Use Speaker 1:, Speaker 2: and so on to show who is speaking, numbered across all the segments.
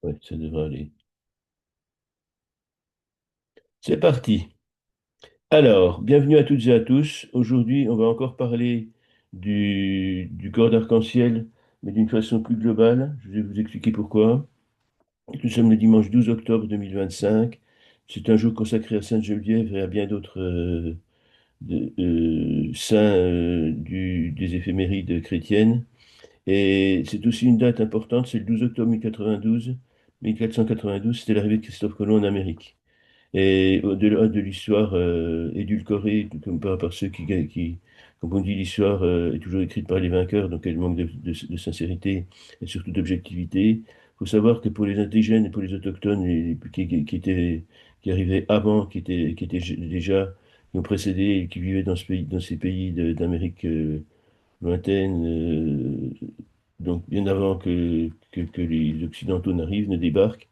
Speaker 1: Ouais, ça devrait aller. C'est parti. Alors, bienvenue à toutes et à tous. Aujourd'hui, on va encore parler du corps d'arc-en-ciel, mais d'une façon plus globale. Je vais vous expliquer pourquoi. Nous sommes le dimanche 12 octobre 2025. C'est un jour consacré à Sainte Geneviève et à bien d'autres saints des éphémérides chrétiennes. Et c'est aussi une date importante, c'est le 12 octobre 1092. 1492, c'était l'arrivée de Christophe Colomb en Amérique. Et au-delà de l'histoire édulcorée, comme par ceux comme on dit, l'histoire est toujours écrite par les vainqueurs, donc elle manque de sincérité et surtout d'objectivité. Il faut savoir que pour les indigènes et pour les autochtones qui arrivaient avant, déjà, qui ont précédé et qui vivaient dans ce pays, dans ces pays d'Amérique lointaine, donc bien avant que les Occidentaux n'arrivent, ne débarquent.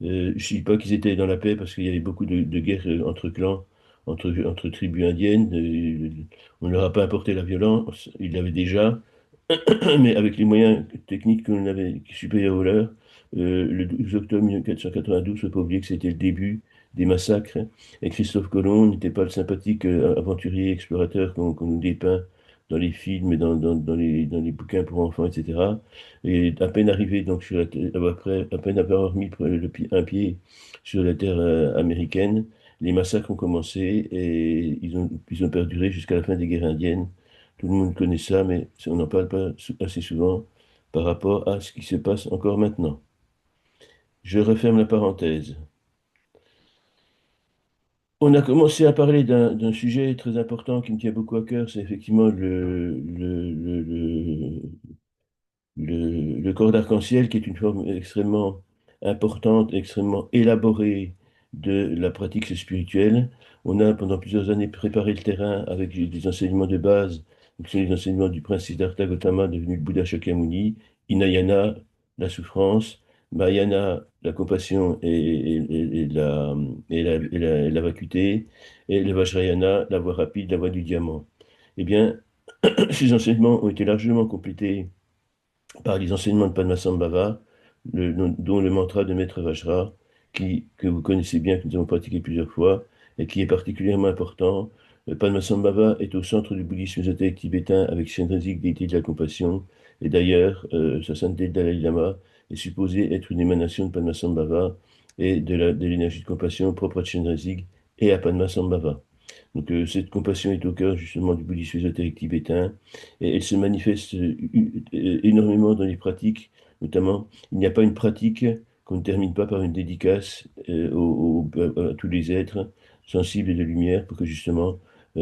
Speaker 1: Je ne dis pas qu'ils étaient dans la paix parce qu'il y avait beaucoup de guerres entre clans, entre tribus indiennes. On ne leur a pas apporté la violence, ils l'avaient déjà, mais avec les moyens techniques qu'on avait supérieurs aux leurs. Le 12 octobre 1492, il ne faut pas oublier que c'était le début des massacres. Et Christophe Colomb n'était pas le sympathique aventurier, explorateur qu'on nous dépeint dans les films et dans les bouquins pour enfants, etc. Et à peine arrivé donc sur la terre, après, à peine avoir mis un pied sur la terre américaine, les massacres ont commencé et ils ont perduré jusqu'à la fin des guerres indiennes. Tout le monde connaît ça, mais on n'en parle pas assez souvent par rapport à ce qui se passe encore maintenant. Je referme la parenthèse. On a commencé à parler d'un sujet très important qui me tient beaucoup à cœur, c'est effectivement le corps d'arc-en-ciel, qui est une forme extrêmement importante, extrêmement élaborée de la pratique spirituelle. On a pendant plusieurs années préparé le terrain avec des enseignements de base, qui sont les enseignements du prince Siddhartha Gautama, devenu le Bouddha Shakyamuni, Hinayana, la souffrance, Mahayana, la compassion et la vacuité, et le Vajrayana, la voie rapide, la voie du diamant. Eh bien, ces enseignements ont été largement complétés par les enseignements de Padmasambhava, dont le mantra de Maître Vajra, que vous connaissez bien, que nous avons pratiqué plusieurs fois, et qui est particulièrement important. Padmasambhava est au centre du bouddhisme ésotérique tibétain avec Chenrezig, déité de la compassion, et d'ailleurs, sa sainteté le Dalai Lama est supposé être une émanation de Padmasambhava et de l'énergie de compassion propre à Chenrezig et à Padmasambhava. Donc, cette compassion est au cœur justement du bouddhisme ésotérique tibétain et elle se manifeste énormément dans les pratiques, notamment, il n'y a pas une pratique qu'on ne termine pas par une dédicace à tous les êtres sensibles et de lumière pour que justement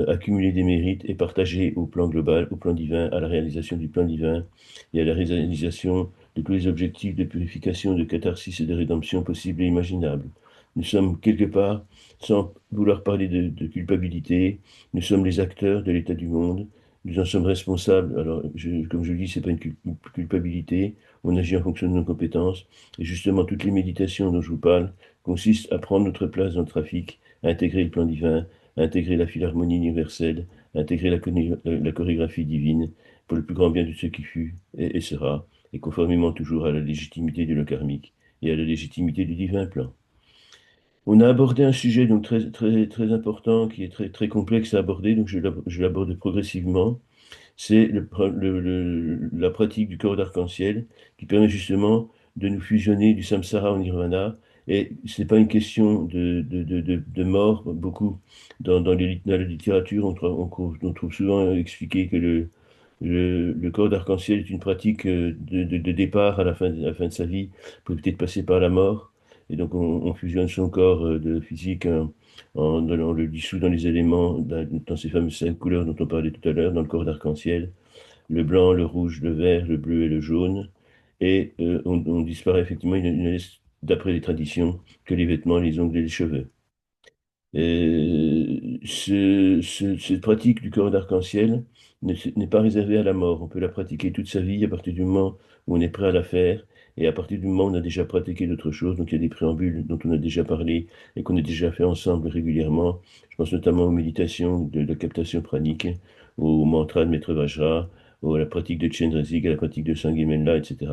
Speaker 1: accumuler des mérites et partager au plan global, au plan divin, à la réalisation du plan divin et à la réalisation de tous les objectifs de purification, de catharsis et de rédemption possibles et imaginables. Nous sommes quelque part, sans vouloir parler de culpabilité, nous sommes les acteurs de l'état du monde. Nous en sommes responsables. Alors, comme je le dis, c'est pas une culpabilité. On agit en fonction de nos compétences. Et justement, toutes les méditations dont je vous parle consistent à prendre notre place dans le trafic, à intégrer le plan divin, à intégrer la philharmonie universelle, à intégrer la chorégraphie divine pour le plus grand bien de ce qui fut et sera, et conformément toujours à la légitimité du lot karmique et à la légitimité du divin plan. On a abordé un sujet donc très, très, très important qui est très, très complexe à aborder, donc je l'aborde progressivement. C'est la pratique du corps d'arc-en-ciel qui permet justement de nous fusionner du samsara au nirvana. Et ce n'est pas une question de mort. Beaucoup dans la littérature, on trouve souvent expliqué que le corps d'arc-en-ciel est une pratique de départ à la fin de sa vie pour peut-être passer par la mort. Et donc on fusionne son corps de physique on le dissout dans les éléments, dans ces fameuses cinq couleurs dont on parlait tout à l'heure, dans le corps d'arc-en-ciel, le blanc, le rouge, le vert, le bleu et le jaune. Et on disparaît effectivement, il ne laisse, d'après les traditions, que les vêtements, les ongles et les cheveux. Cette pratique du corps d'arc-en-ciel n'est pas réservée à la mort. On peut la pratiquer toute sa vie à partir du moment où on est prêt à la faire et à partir du moment où on a déjà pratiqué d'autres choses. Donc il y a des préambules dont on a déjà parlé et qu'on a déjà fait ensemble régulièrement. Je pense notamment aux méditations de la captation pranique, au mantra de Maître Vajra, à la pratique de Chenrezig, à la pratique de Sanghya, etc.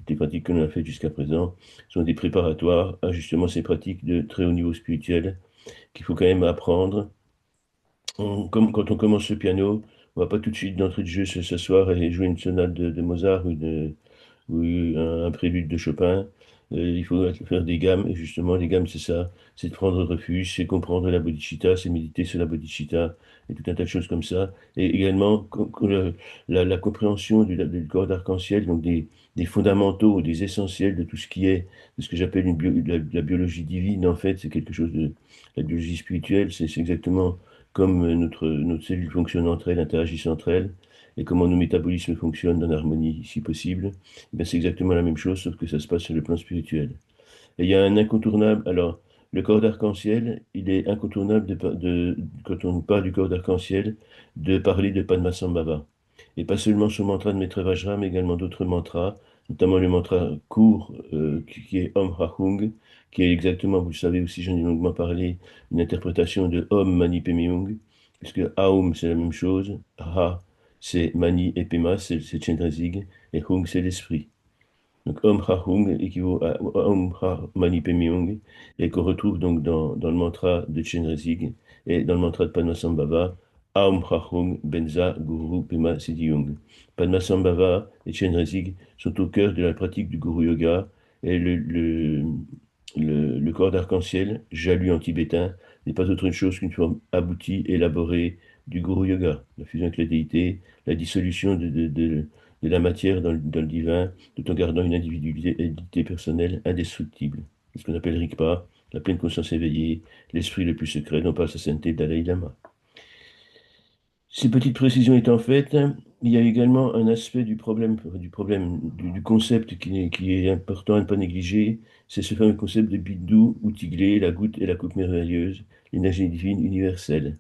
Speaker 1: toutes les pratiques que l'on a faites jusqu'à présent sont des préparatoires à justement ces pratiques de très haut niveau spirituel qu'il faut quand même apprendre. Comme quand on commence le piano, on va pas tout de suite d'entrée de jeu s'asseoir et jouer une sonate de Mozart ou un prélude de Chopin. Il faut faire des gammes, et justement, les gammes, c'est ça, c'est de prendre refuge, c'est comprendre la bodhicitta, c'est méditer sur la bodhicitta, et tout un tas de choses comme ça. Et également, la compréhension du corps d'arc-en-ciel, donc des fondamentaux, des essentiels de tout ce qui est, de ce que j'appelle la biologie divine, en fait, c'est quelque chose de, la biologie spirituelle, c'est exactement comme notre cellule fonctionne entre elles, interagissent entre elles, et comment nos métabolismes fonctionnent en harmonie, si possible. Eh bien, c'est exactement la même chose, sauf que ça se passe sur le plan spirituel. Et il y a un incontournable. Alors, le corps d'arc-en-ciel, il est incontournable quand on parle du corps d'arc-en-ciel, de parler de Padmasambhava. Et pas seulement son mantra de Maître Vajra, mais également d'autres mantras, notamment le mantra court qui est Om Rahung, qui est exactement, vous le savez aussi, j'en ai longuement parlé, une interprétation de Om Mani Padme Hung, puisque Aum c'est la même chose, Ha c'est Mani et Pema, c'est Chenrezig, et Hung c'est l'esprit. Donc Om Ha Hung équivaut à Om Ha Mani Padme Hung et qu'on retrouve donc dans le mantra de Chenrezig et dans le mantra de Padmasambhava, Aum Ha Hung Benza Guru Pema Siddhi Hung. Padmasambhava et Chenrezig sont au cœur de la pratique du Guru Yoga et le corps d'arc-en-ciel, jalu en tibétain, n'est pas autre chose qu'une forme aboutie, élaborée du Guru Yoga, la fusion avec la déité, la dissolution de la matière dans le divin, tout en gardant une individualité personnelle indestructible. C'est ce qu'on appelle Rigpa, la pleine conscience éveillée, l'esprit le plus secret dont parle sa sainteté Dalai Lama. Ces petites précisions étant faites, il y a également un aspect du concept qui est important à ne pas négliger, c'est ce fameux concept de bidou ou tiglé, la goutte et la coupe merveilleuse, l'énergie divine universelle.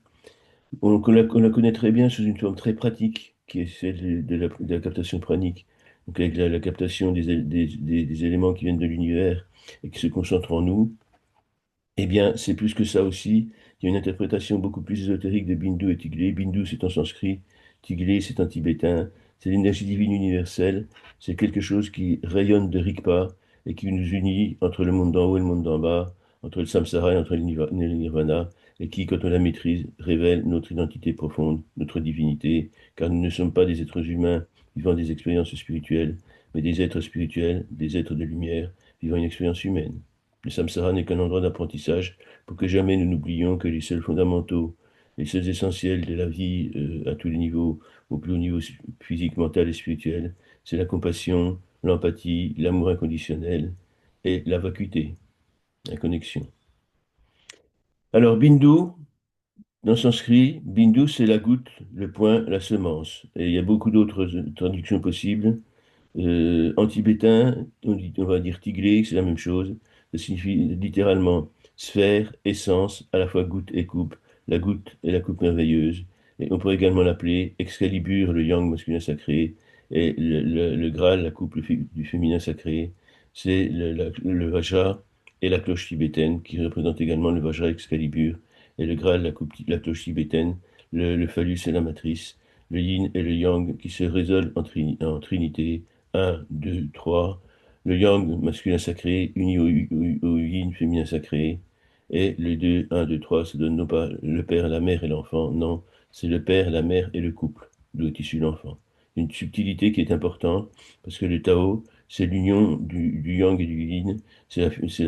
Speaker 1: On la connaît très bien sous une forme très pratique, qui est celle de la captation pranique, donc avec la captation des éléments qui viennent de l'univers et qui se concentrent en nous. Eh bien, c'est plus que ça aussi. Il y a une interprétation beaucoup plus ésotérique de Bindu et Tiglé. Bindu, c'est en sanskrit. Tiglé, c'est en tibétain. C'est l'énergie divine universelle. C'est quelque chose qui rayonne de Rigpa et qui nous unit entre le monde d'en haut et le monde d'en bas, entre le samsara et entre le nirvana, et qui, quand on la maîtrise, révèle notre identité profonde, notre divinité, car nous ne sommes pas des êtres humains vivant des expériences spirituelles, mais des êtres spirituels, des êtres de lumière, vivant une expérience humaine. Le samsara n'est qu'un endroit d'apprentissage pour que jamais nous n'oublions que les seuls fondamentaux, les seuls essentiels de la vie à tous les niveaux, au plus haut niveau physique, mental et spirituel, c'est la compassion, l'empathie, l'amour inconditionnel et la vacuité, la connexion. Alors, Bindu, dans sanskrit, Bindu, c'est la goutte, le point, la semence. Et il y a beaucoup d'autres traductions possibles. En tibétain, on va dire tiglé, c'est la même chose. Ça signifie littéralement sphère, essence, à la fois goutte et coupe. La goutte est la coupe merveilleuse. Et on pourrait également l'appeler Excalibur, le yang masculin sacré, et le Graal, la coupe du féminin sacré. C'est le Vajra et la cloche tibétaine qui représentent également le Vajra Excalibur, et le Graal, la cloche tibétaine, le phallus et la matrice, le yin et le yang qui se résolvent en trinité. Un, 2, 3. Le yang masculin sacré uni au yin féminin sacré. Et le 2, 1, 2, 3, ça donne non pas le père, la mère et l'enfant, non, c'est le père, la mère et le couple, d'où est issu l'enfant. Une subtilité qui est importante, parce que le Tao, c'est l'union du yang et du yin, c'est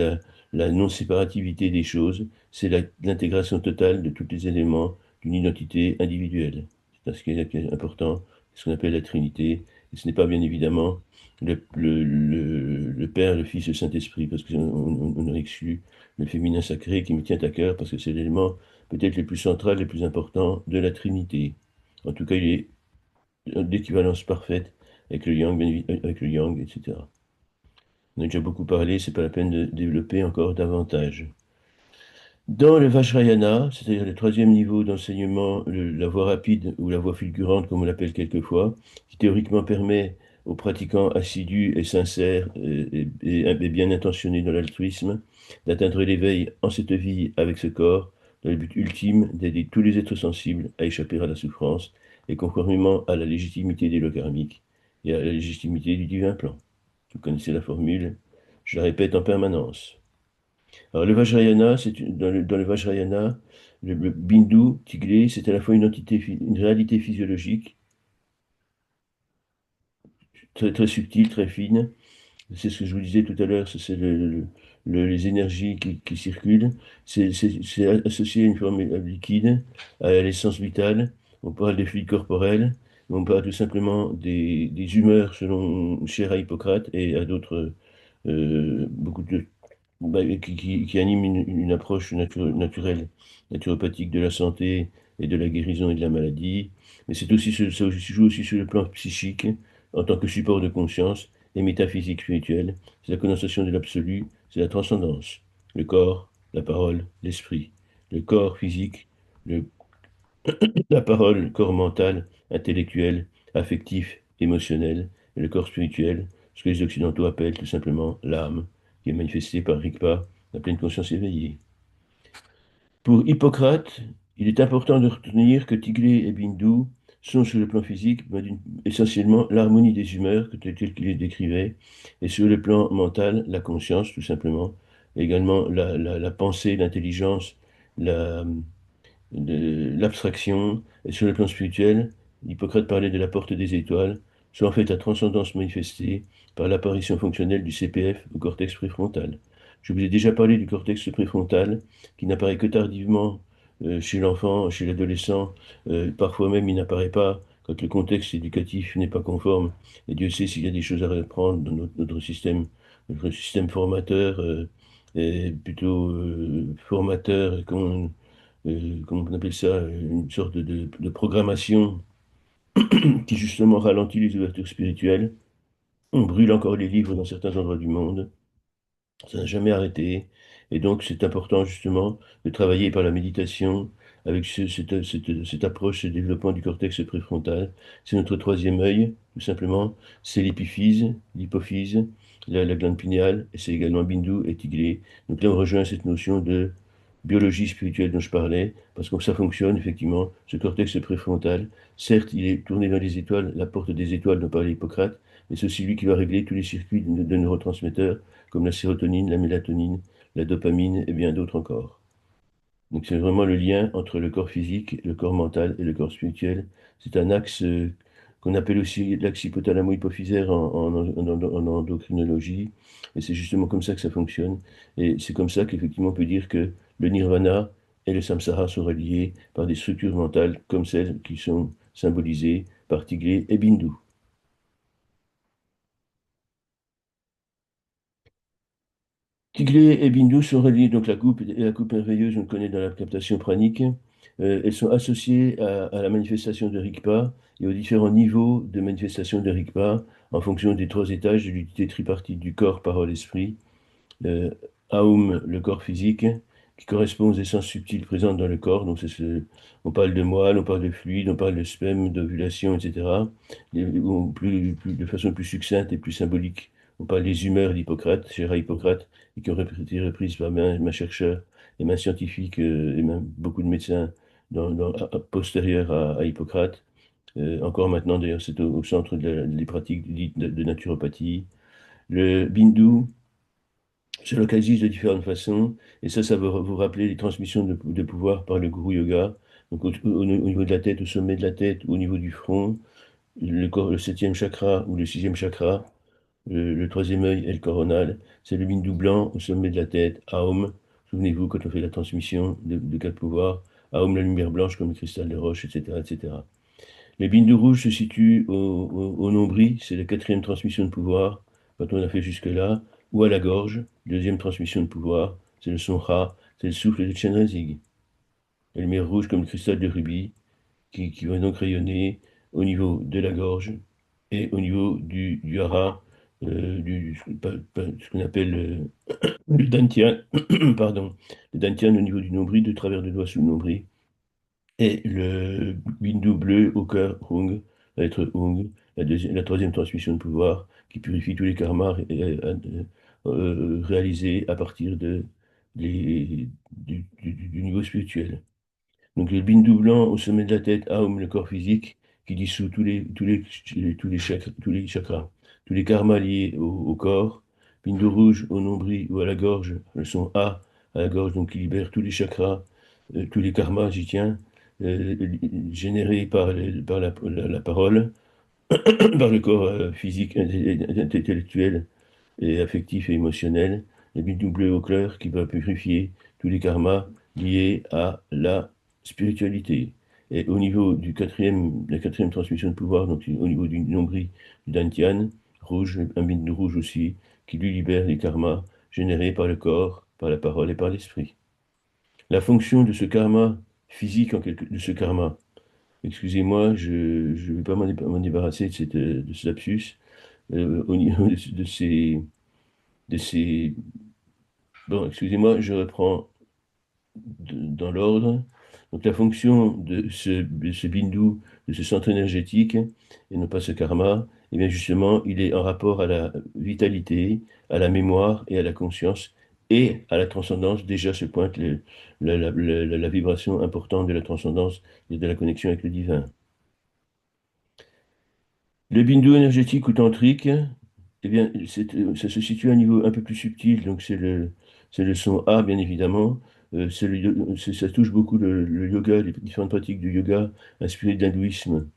Speaker 1: la non-séparativité des choses, c'est l'intégration totale de tous les éléments d'une identité individuelle. C'est ce qui est important, ce qu'on appelle la Trinité. Et ce n'est pas bien évidemment le Père, le Fils et le Saint-Esprit, parce qu'on a exclu le féminin sacré qui me tient à cœur, parce que c'est l'élément peut-être le plus central, le plus important de la Trinité. En tout cas, il est d'équivalence parfaite avec le yang, avec le yang, etc. On a déjà beaucoup parlé, c'est pas la peine de développer encore davantage. Dans le Vajrayana, c'est-à-dire le troisième niveau d'enseignement, la voie rapide ou la voie fulgurante, comme on l'appelle quelquefois, qui théoriquement permet aux pratiquants assidus et sincères et bien intentionnés dans l'altruisme d'atteindre l'éveil en cette vie avec ce corps, dans le but ultime d'aider tous les êtres sensibles à échapper à la souffrance et conformément à la légitimité des lois karmiques et à la légitimité du divin plan. Vous connaissez la formule, je la répète en permanence. Alors, le Vajrayana, dans le Vajrayana, le Bindu, Tiglé, c'est à la fois une entité, une réalité physiologique très, très subtile, très fine. C'est ce que je vous disais tout à l'heure, c'est les énergies qui circulent. C'est associé à une forme liquide, à l'essence vitale. On parle des fluides corporels, on parle tout simplement des humeurs selon cher à Hippocrate et à d'autres, beaucoup de qui anime une approche naturelle, naturopathique de la santé et de la guérison et de la maladie. Mais ça joue aussi sur le plan psychique, en tant que support de conscience et métaphysique spirituelle. C'est la condensation de l'absolu, c'est la transcendance. Le corps, la parole, l'esprit. Le corps physique, le, la parole, le corps mental, intellectuel, affectif, émotionnel, et le corps spirituel, ce que les Occidentaux appellent tout simplement l'âme, qui est manifestée par Rigpa, la pleine conscience éveillée. Pour Hippocrate, il est important de retenir que Tigré et Bindu sont sur le plan physique essentiellement l'harmonie des humeurs, tel qu'il les décrivait, et sur le plan mental, la conscience, tout simplement, et également la pensée, l'intelligence, la, de l'abstraction, et sur le plan spirituel, Hippocrate parlait de la porte des étoiles, soit en fait la transcendance manifestée par l'apparition fonctionnelle du CPF au cortex préfrontal. Je vous ai déjà parlé du cortex préfrontal, qui n'apparaît que tardivement chez l'enfant, chez l'adolescent, parfois même il n'apparaît pas quand le contexte éducatif n'est pas conforme. Et Dieu sait s'il y a des choses à reprendre dans notre système formateur, est plutôt formateur, comment on appelle ça, une sorte de programmation qui justement ralentit les ouvertures spirituelles. On brûle encore les livres dans certains endroits du monde. Ça n'a jamais arrêté. Et donc, c'est important justement de travailler par la méditation avec cette approche, ce développement du cortex préfrontal. C'est notre troisième œil, tout simplement. C'est l'épiphyse, l'hypophyse, la glande pinéale, et c'est également Bindu et Tigré. Donc là, on rejoint cette notion de biologie spirituelle dont je parlais, parce que ça fonctionne effectivement, ce cortex préfrontal. Certes, il est tourné dans les étoiles, la porte des étoiles dont parlait Hippocrate, mais c'est aussi lui qui va régler tous les circuits de neurotransmetteurs comme la sérotonine, la mélatonine, la dopamine et bien d'autres encore. Donc c'est vraiment le lien entre le corps physique, le corps mental et le corps spirituel. C'est un axe qu'on appelle aussi l'axe hypothalamo-hypophysaire en endocrinologie. Et c'est justement comme ça que ça fonctionne. Et c'est comme ça qu'effectivement on peut dire que le nirvana et le samsara sont reliés par des structures mentales comme celles qui sont symbolisées par Tigré et Bindu. Tiglet et Bindu sont reliés, donc la coupe merveilleuse, on le connaît dans la captation pranique. Elles sont associées à la manifestation de Rigpa et aux différents niveaux de manifestation de Rigpa en fonction des trois étages de l'unité tripartite du corps, parole, esprit. Euh, Aum, le corps physique, qui correspond aux essences subtiles présentes dans le corps. Donc on parle de moelle, on parle de fluide, on parle de sperme, d'ovulation, etc. Ou de façon plus succincte et plus symbolique, on parle des humeurs d'Hippocrate, cher Hippocrate, et qui ont été reprises par main chercheurs et main scientifiques et même beaucoup de médecins postérieurs à Hippocrate. Encore maintenant, d'ailleurs, c'est au centre des pratiques de naturopathie. Le Bindu, se localise de différentes façons, et ça va vous rappeler les transmissions de pouvoir par le guru yoga, donc au niveau de la tête, au sommet de la tête, au niveau du front, le septième chakra ou le sixième chakra, le troisième œil et le coronal, c'est le bindu blanc au sommet de la tête, Aum, souvenez-vous quand on fait la transmission de quatre pouvoirs, Aum la lumière blanche comme le cristal de roche, etc., etc. Les bindu rouges se situent au nombril, c'est la quatrième transmission de pouvoir, quand on a fait jusque-là, ou à la gorge, deuxième transmission de pouvoir, c'est le son Ra, c'est le souffle de Chenrezig. La lumière rouge comme le cristal de rubis, qui va donc rayonner au niveau de la gorge et au niveau du hara, ce qu'on appelle le dantian, pardon, le dantian au niveau du nombril, de travers de doigts sous le nombril. Et le Bindu bleu au cœur, Hung, va être Hung, la troisième transmission de pouvoir, qui purifie tous les karmas réalisés à partir du niveau spirituel. Donc le Bindu blanc au sommet de la tête, Aum, le corps physique, qui dissout tous les chakras. Tous les karmas liés au corps, bindu rouge au nombril ou à la gorge, le son A à la gorge, donc qui libère tous les chakras, tous les karmas, j'y tiens, euh, générés par la parole, par le corps physique, intellectuel et affectif et émotionnel, et puis doublé au clair qui va purifier tous les karmas liés à la spiritualité. Et au niveau de la quatrième transmission de pouvoir, donc au niveau du nombril du Dantian, rouge, un bindu rouge aussi, qui lui libère les karmas générés par le corps, par la parole et par l'esprit. La fonction de ce karma physique, de ce karma, excusez-moi, je ne vais pas m'en débarrasser de ce lapsus, au niveau de ces bon, excusez-moi, je reprends dans l'ordre. Donc la fonction de ce bindu, de ce centre énergétique, et non pas ce karma, eh bien justement, il est en rapport à la vitalité, à la mémoire et à la conscience et à la transcendance. Déjà se pointe la vibration importante de la transcendance et de la connexion avec le divin. Le bindu énergétique ou tantrique, eh bien, ça se situe à un niveau un peu plus subtil, donc c'est le son A, bien évidemment. Ça touche beaucoup le yoga, les différentes pratiques du yoga inspirées de l'hindouisme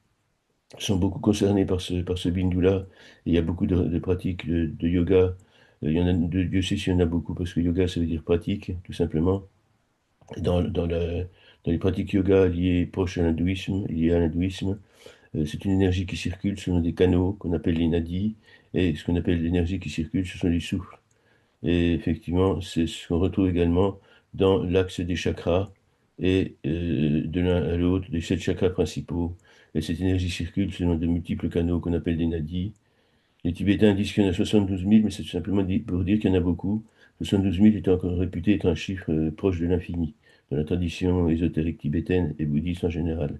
Speaker 1: sont beaucoup concernées par ce bindu-là. Et il y a beaucoup de pratiques de yoga. Il y en a, Dieu sait s'il y en a beaucoup, parce que yoga, ça veut dire pratique, tout simplement. Et dans les pratiques yoga liées proches à l'hindouisme, c'est une énergie qui circule selon des canaux qu'on appelle les nadis, et ce qu'on appelle l'énergie qui circule, ce sont les souffles. Et effectivement, c'est ce qu'on retrouve également dans l'axe des chakras et de l'un à l'autre des sept chakras principaux. Et cette énergie circule selon de multiples canaux qu'on appelle des nadis. Les Tibétains disent qu'il y en a 72 000, mais c'est tout simplement pour dire qu'il y en a beaucoup. 72 000 est encore réputé être un chiffre proche de l'infini, dans la tradition ésotérique tibétaine et bouddhiste en général.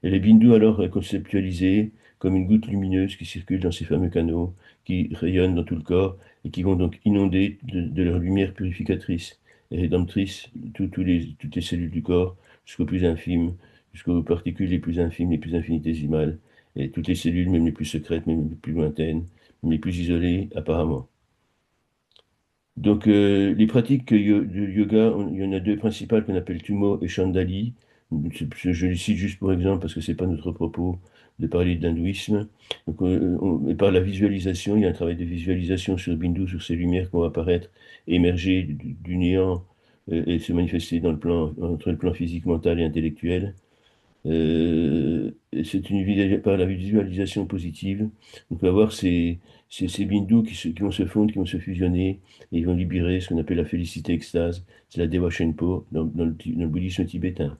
Speaker 1: Et les bindus alors conceptualisés comme une goutte lumineuse qui circule dans ces fameux canaux, qui rayonnent dans tout le corps et qui vont donc inonder de leur lumière purificatrice et rédemptrice toutes les cellules du corps, jusqu'aux plus infimes, jusqu'aux particules les plus infimes, les plus infinitésimales, et toutes les cellules, même les plus secrètes, même les plus lointaines, même les plus isolées apparemment. Donc, les pratiques de yoga, il y en a deux principales qu'on appelle Tumo et Chandali. Je les cite juste pour exemple parce que c'est pas notre propos de parler d'hindouisme. Donc, et par la visualisation, il y a un travail de visualisation sur Bindu, sur ces lumières qui vont apparaître, émerger du néant et se manifester dans le plan, entre le plan physique, mental et intellectuel. Et c'est par la visualisation positive. Donc, on va voir ces bindus qui vont se fondre, qui vont se fusionner, et ils vont libérer ce qu'on appelle la félicité extase. C'est la Dewa Shenpo dans le bouddhisme tibétain.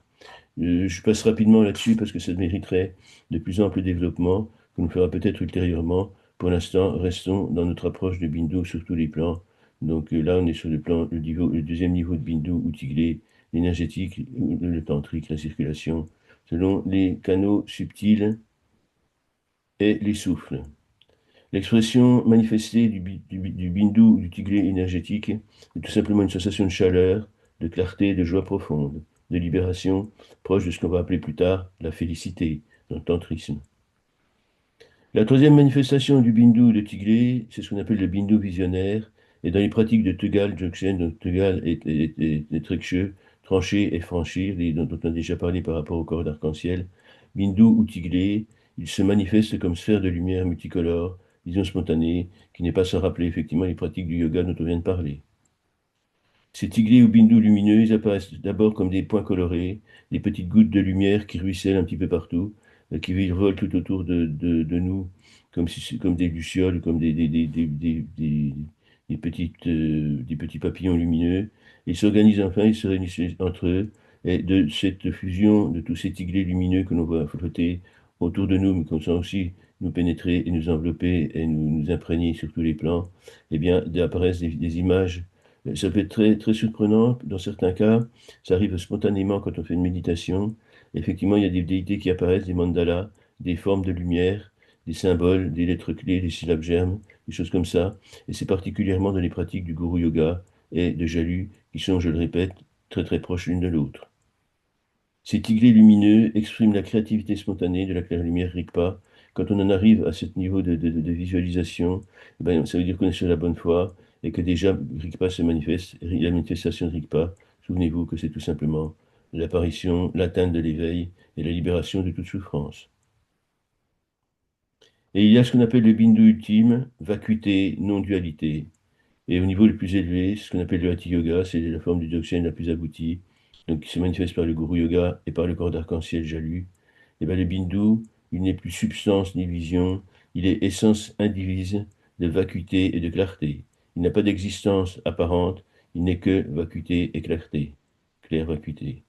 Speaker 1: Je passe rapidement là-dessus parce que ça mériterait de plus amples développements qu'on nous fera peut-être ultérieurement. Pour l'instant, restons dans notre approche de bindu sur tous les plans. Donc là, on est sur le deuxième niveau de bindu ou tiglé, l'énergétique, le tantrique, la circulation, selon les canaux subtils et les souffles. L'expression manifestée du bindu ou du tiglé énergétique est tout simplement une sensation de chaleur, de clarté, de joie profonde, de libération, proche de ce qu'on va appeler plus tard la félicité dans le tantrisme. La troisième manifestation du bindu ou de tiglé, c'est ce qu'on appelle le bindu visionnaire, et dans les pratiques de Tegal, Dzogchen, donc Tegal et Trekchö, trancher et franchir, dont on a déjà parlé par rapport au corps d'arc-en-ciel, bindu ou tiglé, il se manifeste comme sphère de lumière multicolore, vision spontanée, qui n'est pas sans rappeler effectivement les pratiques du yoga dont on vient de parler. Ces tiglés ou bindus lumineux, ils apparaissent d'abord comme des points colorés, des petites gouttes de lumière qui ruissellent un petit peu partout, qui volent tout autour de nous, comme des lucioles, comme des petits papillons lumineux. Ils s'organisent enfin, ils se réunissent entre eux, et de cette fusion de tous ces tiglés lumineux que l'on voit flotter autour de nous, mais comme ça aussi nous pénétrer et nous envelopper et nous imprégner sur tous les plans, eh bien, apparaissent des images. Ça peut être très, très surprenant dans certains cas. Ça arrive spontanément quand on fait une méditation. Effectivement, il y a des déités qui apparaissent, des mandalas, des formes de lumière, des symboles, des lettres clés, des syllabes germes, des choses comme ça. Et c'est particulièrement dans les pratiques du guru yoga et de Jalu, qui sont, je le répète, très très proches l'une de l'autre. Ces tigrés lumineux expriment la créativité spontanée de la claire lumière Rigpa, quand on en arrive à ce niveau de visualisation, eh ben, ça veut dire qu'on est sur la bonne voie et que déjà Rigpa se manifeste. La manifestation de Rigpa, souvenez-vous que c'est tout simplement l'apparition, l'atteinte de l'éveil et la libération de toute souffrance. Et il y a ce qu'on appelle le bindu ultime, vacuité, non-dualité. Et au niveau le plus élevé, c'est ce qu'on appelle le Hatha Yoga, c'est la forme du Dzogchen la plus aboutie, donc qui se manifeste par le Guru Yoga et par le corps d'arc-en-ciel Jalu. Et bien le bindu, il n'est plus substance ni vision, il est essence indivise de vacuité et de clarté. Il n'a pas d'existence apparente, il n'est que vacuité et clarté. Claire vacuité.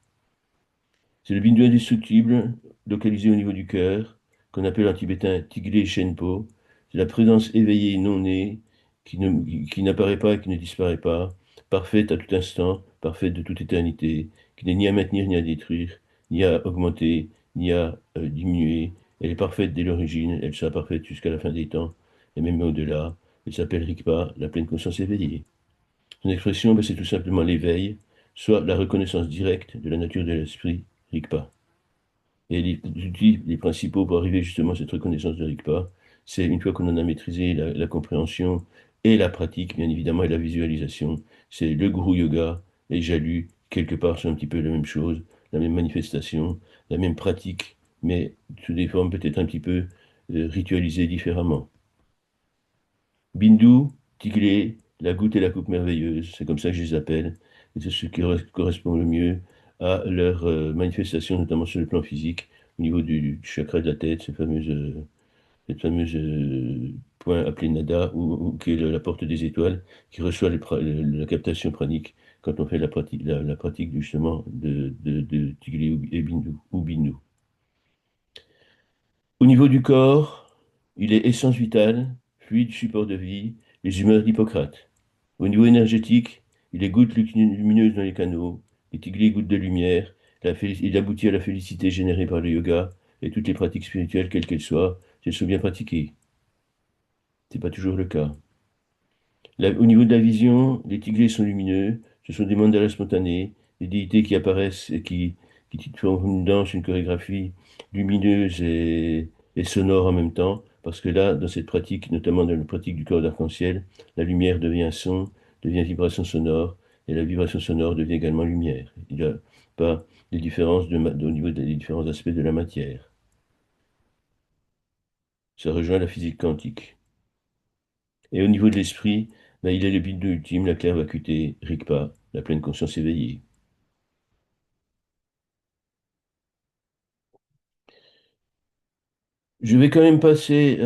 Speaker 1: C'est le bindu indestructible, localisé au niveau du cœur, qu'on appelle en tibétain Tigre Shenpo. C'est la présence éveillée non née, qui n'apparaît pas et qui ne disparaît pas, parfaite à tout instant, parfaite de toute éternité, qui n'est ni à maintenir ni à détruire, ni à augmenter, ni à diminuer. Elle est parfaite dès l'origine, elle sera parfaite jusqu'à la fin des temps, et même au-delà. Elle s'appelle Rigpa, la pleine conscience éveillée. Son expression, ben, c'est tout simplement l'éveil, soit la reconnaissance directe de la nature de l'esprit, Rigpa. Et les outils, les principaux pour arriver justement à cette reconnaissance de Rigpa, c'est une fois qu'on en a maîtrisé la compréhension et la pratique, bien évidemment, et la visualisation, c'est le Guru Yoga et Jalu, quelque part, c'est un petit peu la même chose, la même manifestation, la même pratique, mais sous des formes peut-être un petit peu ritualisées différemment. Bindu, Tiglé, la goutte et la coupe merveilleuse, c'est comme ça que je les appelle, et c'est ce qui correspond le mieux à leur manifestation, notamment sur le plan physique, au niveau du chakra de la tête, cette fameuse point appelé Nada, ou qui est la porte des étoiles, qui reçoit la captation pranique quand on fait la pratique justement de Tiglé et Bindu, ou Bindu. Au niveau du corps, il est essence vitale, fluide support de vie, les humeurs d'Hippocrate. Au niveau énergétique, il est goutte lumineuse dans les canaux, les tiglis gouttes de lumière, il aboutit à la félicité générée par le yoga et toutes les pratiques spirituelles, quelles qu'elles soient, si elles sont bien pratiquées. Ce n'est pas toujours le cas. Au niveau de la vision, les tiglis sont lumineux, ce sont des mandalas spontanés, des déités qui apparaissent et qui font une danse, une chorégraphie lumineuse et sonore en même temps, parce que là, dans cette pratique, notamment dans la pratique du corps d'arc-en-ciel, la lumière devient son, devient vibration sonore, et la vibration sonore devient également lumière. Il n'y a pas de différence au niveau des différents aspects de la matière. Ça rejoint la physique quantique. Et au niveau de l'esprit, ben, il est le but ultime, la claire vacuité, Rigpa, la pleine conscience éveillée. Je vais quand même pas passer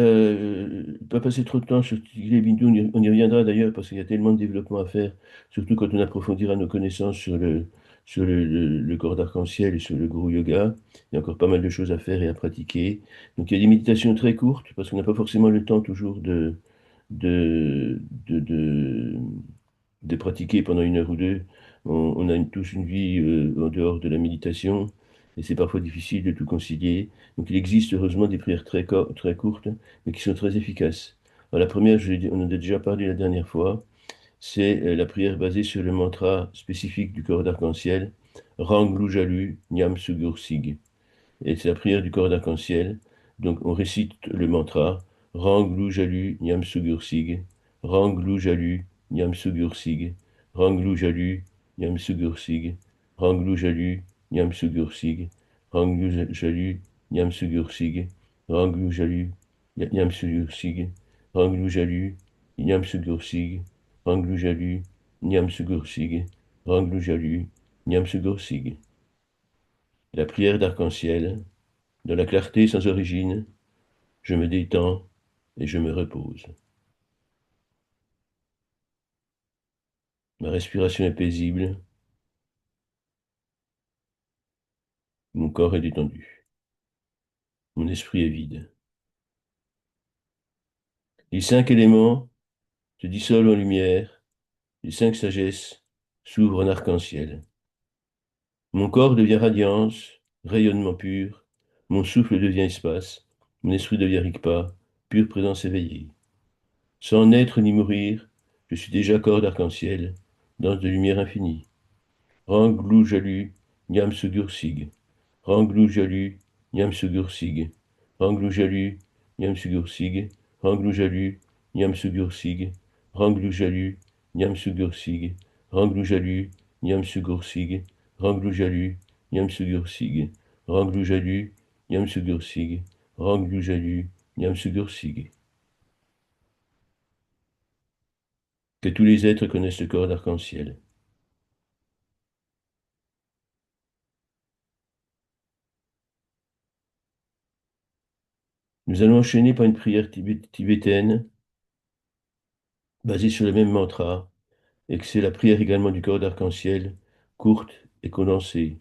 Speaker 1: trop de temps sur Tigre et Bintou, on y reviendra d'ailleurs parce qu'il y a tellement de développement à faire, surtout quand on approfondira nos connaissances sur le corps d'arc-en-ciel et sur le Guru Yoga. Il y a encore pas mal de choses à faire et à pratiquer. Donc il y a des méditations très courtes parce qu'on n'a pas forcément le temps toujours de, de, de, de pratiquer pendant 1 heure ou 2. On a tous une vie en dehors de la méditation et c'est parfois difficile de tout concilier. Donc il existe heureusement des prières très courtes, mais qui sont très efficaces. Alors, la première, on en a déjà parlé la dernière fois, c'est la prière basée sur le mantra spécifique du corps d'arc-en-ciel, Ranglu Jalu Nyam Sugur Sig. Et c'est la prière du corps d'arc-en-ciel. Donc on récite le mantra Ranglu Jalu Nyam Sugur Sig, Ranglu Jalu Nyam Sugur Sig, Ranglu Jalu Nyam Sugur Sig, Ranglu Jalu Nyam Sugur Sig, Ranglu Jalu Nyam Sugur Sig, Ranglu Jalu Nyam Sugur Sig, Ranglu Jalu Nyam Sugur Sig, Ranglu Jalu Nyam Sugur Sig, Ranglu Jalu Nyam Sugur Sig. La prière d'arc-en-ciel. Dans la clarté sans origine, je me détends et je me repose. Ma respiration est paisible, mon corps est détendu, mon esprit est vide. Les 5 éléments se dissolvent en lumière, les 5 sagesses s'ouvrent en arc-en-ciel. Mon corps devient radiance, rayonnement pur, mon souffle devient espace, mon esprit devient Rigpa, pure présence éveillée. Sans naître ni mourir, je suis déjà corps d'arc-en-ciel, danse de lumière infinie. Ranglou Jalu, Nyam Sugur Sig. Ranglou Jalu, Nyam Sugur Sig. Ranglou Jalu, Nyam Sugursig, Rangloujalu, Nyam Sugursig, Rangloujalu, Nyam Sugursig, Rangloujalu, Nyam Sugursig, Rangloujalu, Nyam Sugursig, Rangloujalu, Nyam Sugursig, Rangloujalu, Nyam Sugursig. Que tous les êtres connaissent le corps d'arc-en-ciel. Nous allons enchaîner par une prière tibétaine basée sur le même mantra, et que c'est la prière également du corps d'arc-en-ciel, courte et condensée.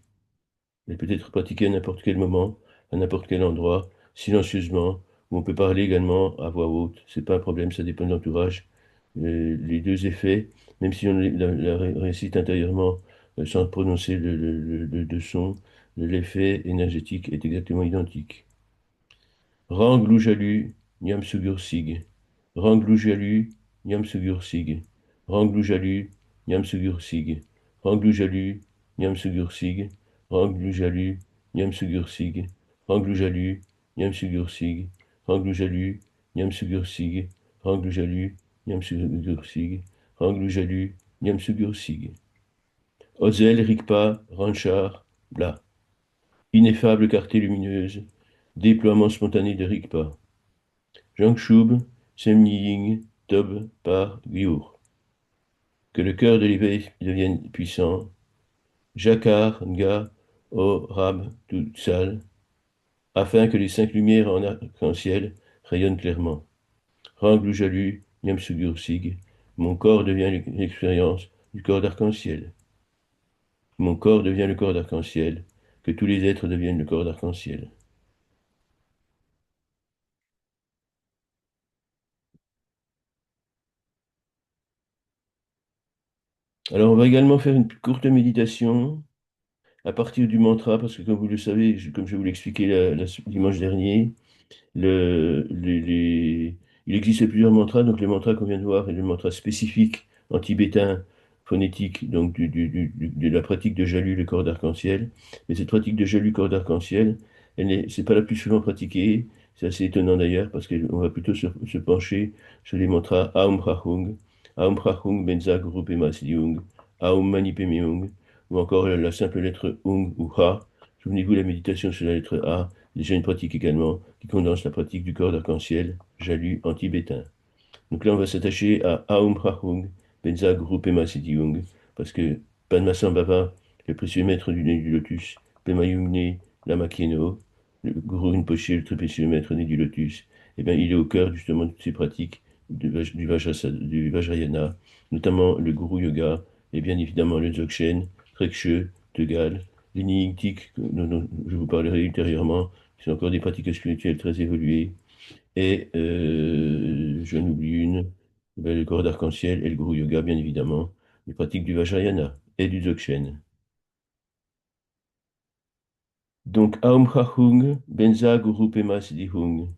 Speaker 1: Elle peut être pratiquée à n'importe quel moment, à n'importe quel endroit, silencieusement, ou on peut parler également à voix haute. C'est pas un problème, ça dépend de l'entourage. Les deux effets, même si on la récite intérieurement sans prononcer le son, l'effet énergétique est exactement identique. Rangloujalu, Nyamsugursig. Rangloujalu, Nyamsugursig. Rangloujalu, Nyamsugursig. Rangloujalu, Nyamsugursig. Rangloujalu, Nyamsugursig. Rangloujalu, Nyamsugursig. Rangloujalu, Nyamsugursig. Rangloujalu, Nyamsugursig. Rangloujalu, Nyamsugursig. Ozel, Rigpa, Ranchar, Bla. Ineffable clarté lumineuse, déploiement spontané de Rigpa. Jangshub, Semnying, Tob, Par, Gyur. Que le cœur de l'éveil devienne puissant. Jakar, Nga, O, Rab, Tutsal, afin que les cinq lumières en arc-en-ciel rayonnent clairement. Rangloujalu, Nyamsugursig, mon corps devient l'expérience du corps d'arc-en-ciel. Mon corps devient le corps d'arc-en-ciel, que tous les êtres deviennent le corps d'arc-en-ciel. Alors, on va également faire une courte méditation à partir du mantra, parce que comme vous le savez, comme je vous l'ai expliqué dimanche dernier, il existe plusieurs mantras. Donc, les mantras qu'on vient de voir est le mantra spécifique en tibétain phonétique, donc de la pratique de Jalu, le corps d'arc-en-ciel. Mais cette pratique de Jalu, corps d'arc-en-ciel, c'est pas la plus souvent pratiquée. C'est assez étonnant d'ailleurs, parce qu'on va plutôt se pencher sur les mantras Aum Prahung, Benza Guru Pema Siddhung, Aum Mani Padme Hung, ou encore la simple lettre Hung ou Ha. Souvenez-vous, la méditation sur la lettre A, déjà une pratique également qui condense la pratique du corps d'arc-en-ciel, Jalu en tibétain. Donc là, on va s'attacher à Aum Prahung, Benza Guru Pema Siddhung, parce que Padmasambhava, le précieux maître du nez du lotus, Pema Yumne Lama Khyentse, le Guru Rinpoche, le très précieux maître né du lotus, eh bien, il est au cœur justement de toutes ces pratiques du Vajrayana, notamment le Guru Yoga, et bien évidemment le Dzogchen, Trekche, Tegal, les Nyingtik, dont je vous parlerai ultérieurement, qui sont encore des pratiques spirituelles très évoluées, et j'en oublie une, ben, le corps d'arc-en-ciel et le Guru Yoga, bien évidemment, les pratiques du Vajrayana et du Dzogchen. Donc, Aum Chachung, Benza Guru Pema Siddhung.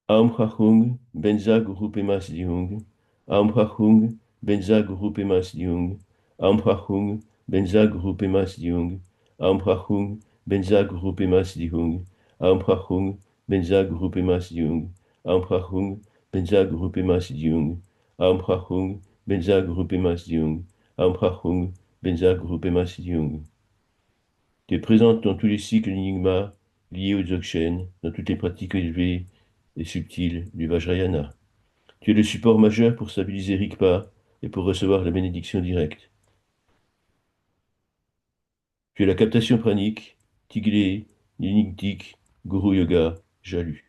Speaker 1: Aum Chachung, Benza Guru Pema Siddhung. Aum Chachung, Benza Guru Pema Siddhung. Aum Chachung, Benza Guru Pema Siddhung. Aum Chachung, Benza Guru Pema Siddhung. Aum Chachung, Benza Guru Pema Siddhung. Aum Chachung, Benza Guru Pema Siddhung. Aum Chachung, Benza Guru Pema Siddhung. Aum Chachung, Benza Guru Pema Siddhung. Tu es présente dans tous les cycles d'Enigma liés au Dzogchen, dans toutes les pratiques élevées et subtiles du Vajrayana. Tu es le support majeur pour stabiliser Rigpa et pour recevoir la bénédiction directe. Tu es la captation pranique, Tiglé, Nyingtik, Guru Yoga, Jalu.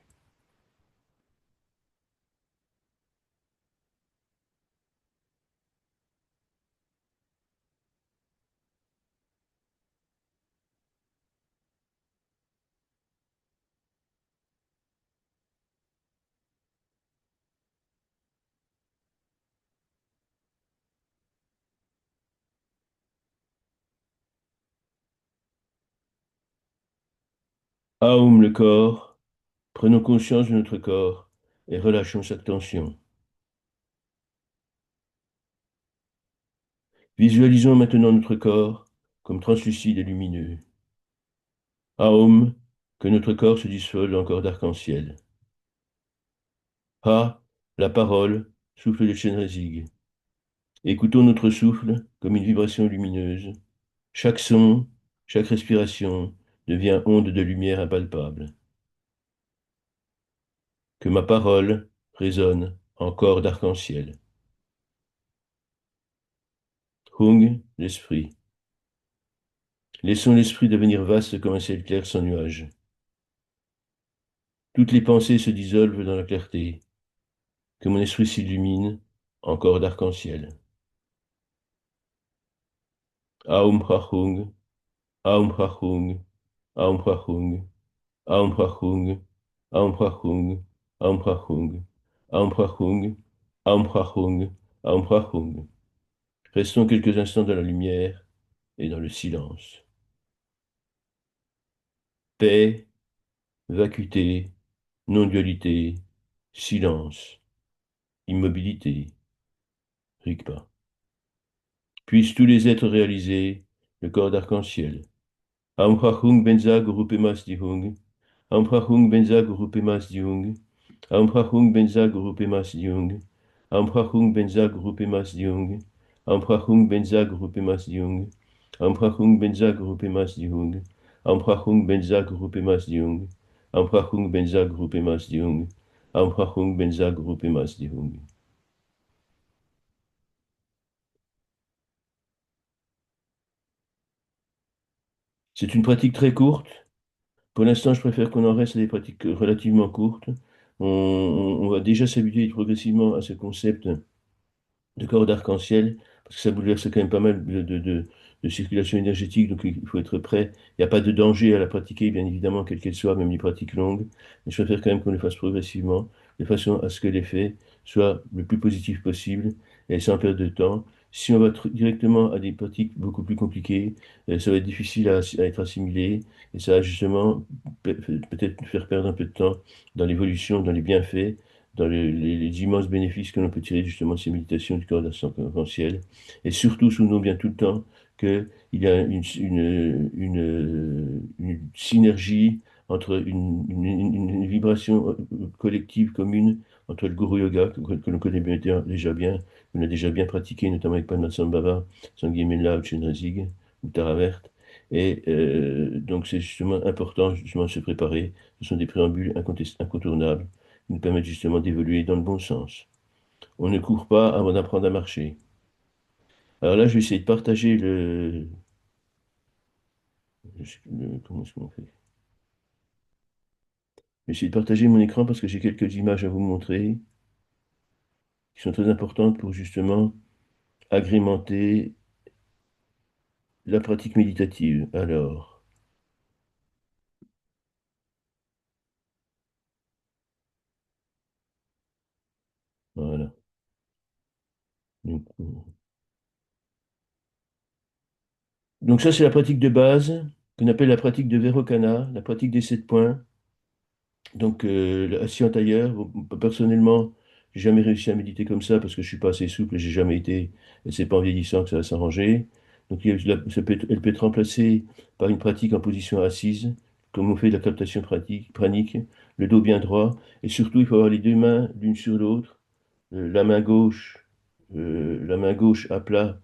Speaker 1: Aum le corps, prenons conscience de notre corps et relâchons cette tension. Visualisons maintenant notre corps comme translucide et lumineux. Aum, que notre corps se dissolve dans le corps d'arc-en-ciel. Ha, la parole, souffle de Chenrezig. Écoutons notre souffle comme une vibration lumineuse. Chaque son, chaque respiration devient onde de lumière impalpable. Que ma parole résonne encore d'arc-en-ciel. Hung, l'esprit. Laissons l'esprit devenir vaste comme un ciel clair sans nuages. Toutes les pensées se dissolvent dans la clarté. Que mon esprit s'illumine encore d'arc-en-ciel. Aum Hachung, Aum Hachung, Aum Hachung, Aum Hachung, Aum Hachung, Aum Hachung, Aum Hachung, Aum Hachung, Aum Hachung. Restons quelques instants dans la lumière et dans le silence. Paix, vacuité, non-dualité, silence, immobilité, Rigpa. Puissent tous les êtres réaliser le corps d'arc-en-ciel. Amprachung benza guru pemas dihung. Amprachung benza guru pemas dihung. Amprachung benza guru pemas dihung. Amprachung benza guru pemas dihung. Amprachung benza guru pemas dihung. Amprachung benza guru pemas dihung. Amprachung benza guru pemas dihung. Amprachung benza guru pemas dihung. Amprachung benza guru pemas dihung. C'est une pratique très courte. Pour l'instant, je préfère qu'on en reste à des pratiques relativement courtes. On va déjà s'habituer progressivement à ce concept de corps d'arc-en-ciel, parce que ça bouleverse quand même pas mal de circulation énergétique, donc il faut être prêt. Il n'y a pas de danger à la pratiquer, bien évidemment, quelle qu'elle soit, même les pratiques longues. Mais je préfère quand même qu'on le fasse progressivement, de façon à ce que l'effet soit le plus positif possible et sans perdre de temps. Si on va directement à des pratiques beaucoup plus compliquées, ça va être difficile à être assimilé et ça va justement peut-être nous faire perdre un peu de temps dans l'évolution, dans les bienfaits dans les immenses bénéfices que l'on peut tirer justement de ces méditations du corps arc-en-ciel. Et surtout, souvenons bien tout le temps qu'il y a une synergie entre une vibration collective commune entre le Guru Yoga, que l'on connaît déjà bien, qu'on a déjà bien pratiqué, notamment avec Padmasambhava, Sangye Menla, Chenrezig ou Taravert. Et donc c'est justement important justement de se préparer. Ce sont des préambules incontournables qui nous permettent justement d'évoluer dans le bon sens. On ne court pas avant d'apprendre à marcher. Alors là, je vais essayer de partager comment est-ce qu'on fait? Je vais essayer de partager mon écran parce que j'ai quelques images à vous montrer qui sont très importantes pour justement agrémenter la pratique méditative. Alors, voilà. Donc ça, c'est la pratique de base qu'on appelle la pratique de Vairocana, la pratique des 7 points. Donc, assis en tailleur, bon, personnellement, j'ai jamais réussi à méditer comme ça parce que je suis pas assez souple et j'ai jamais été, et c'est pas en vieillissant que ça va s'arranger. Donc, elle peut être remplacée par une pratique en position assise, comme on fait de la captation pranique, le dos bien droit, et surtout, il faut avoir les deux mains l'une sur l'autre, la main gauche à plat,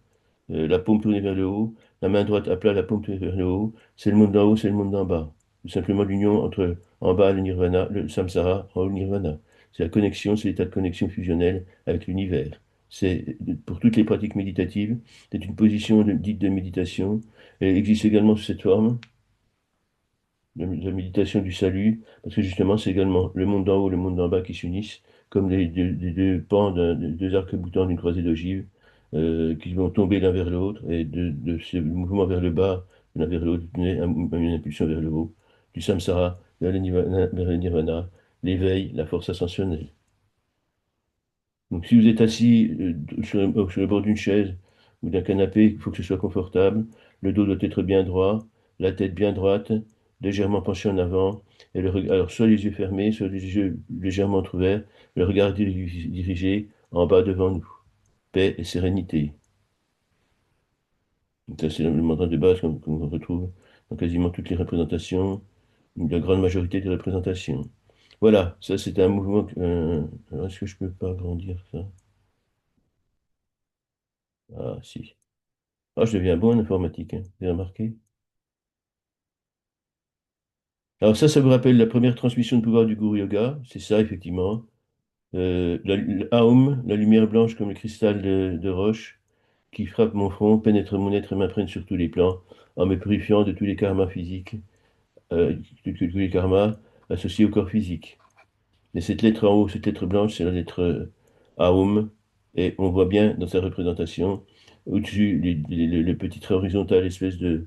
Speaker 1: la paume tournée vers le haut, la main droite à plat, la paume tournée vers le haut. C'est le monde d'en haut, c'est le monde d'en bas. Tout simplement l'union entre en bas le nirvana, le samsara, en haut le nirvana. C'est la connexion, c'est l'état de connexion fusionnelle avec l'univers. C'est pour toutes les pratiques méditatives, c'est une position dite de méditation. Elle existe également sous cette forme la méditation du salut, parce que justement, c'est également le monde d'en haut et le monde d'en bas qui s'unissent, comme les deux pans, des deux arcs-boutants d'une croisée d'ogives, qui vont tomber l'un vers l'autre, et de ce mouvement vers le bas, l'un vers l'autre, une impulsion vers le haut, du samsara vers le nirvana, l'éveil, la force ascensionnelle. Donc, si vous êtes assis sur le bord d'une chaise ou d'un canapé, il faut que ce soit confortable. Le dos doit être bien droit, la tête bien droite, légèrement penchée en avant. Et alors, soit les yeux fermés, soit les yeux légèrement entrouverts, le regard dirigé en bas devant nous. Paix et sérénité. Donc, ça, c'est le mantra de base qu'on retrouve dans quasiment toutes les représentations, la grande majorité des représentations. Voilà, ça c'est un mouvement. Alors, est-ce que je peux pas agrandir ça? Ah, si. Ah, je deviens bon en informatique, hein, vous avez remarqué? Alors ça vous rappelle la première transmission de pouvoir du Guru Yoga, c'est ça, effectivement. Aum, la lumière blanche comme le cristal de roche, qui frappe mon front, pénètre mon être et m'imprègne sur tous les plans, en me purifiant de tous les karmas physiques, tous les karmas associés au corps physique. Et cette lettre en haut, cette lettre blanche, c'est la lettre Aum. Et on voit bien dans sa représentation, au-dessus, le petit trait horizontal, espèce de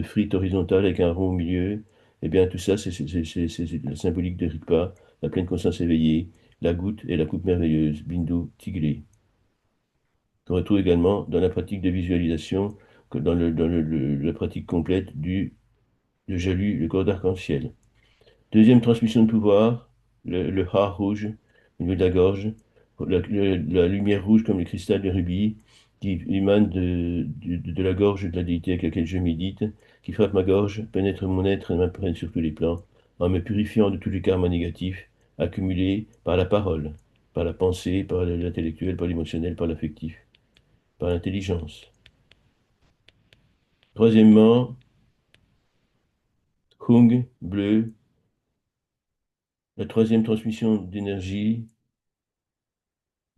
Speaker 1: frite horizontale avec un rond au milieu. Eh bien, tout ça, c'est la symbolique de Rigpa, la pleine conscience éveillée, la goutte et la coupe merveilleuse, Bindu Tiglé. Qu'on retrouve également dans la pratique de visualisation, que dans la pratique complète de Jalu, le corps d'arc-en-ciel. Deuxième transmission de pouvoir, le Ha rouge au niveau de la gorge, la lumière rouge comme le cristal de rubis qui émane de la gorge de la déité avec laquelle je médite, qui frappe ma gorge, pénètre mon être et m'imprègne sur tous les plans, en me purifiant de tous les karmas négatifs accumulés par la parole, par la pensée, par l'intellectuel, par l'émotionnel, par l'affectif, par l'intelligence. Troisièmement, Hung, bleu, la troisième transmission d'énergie.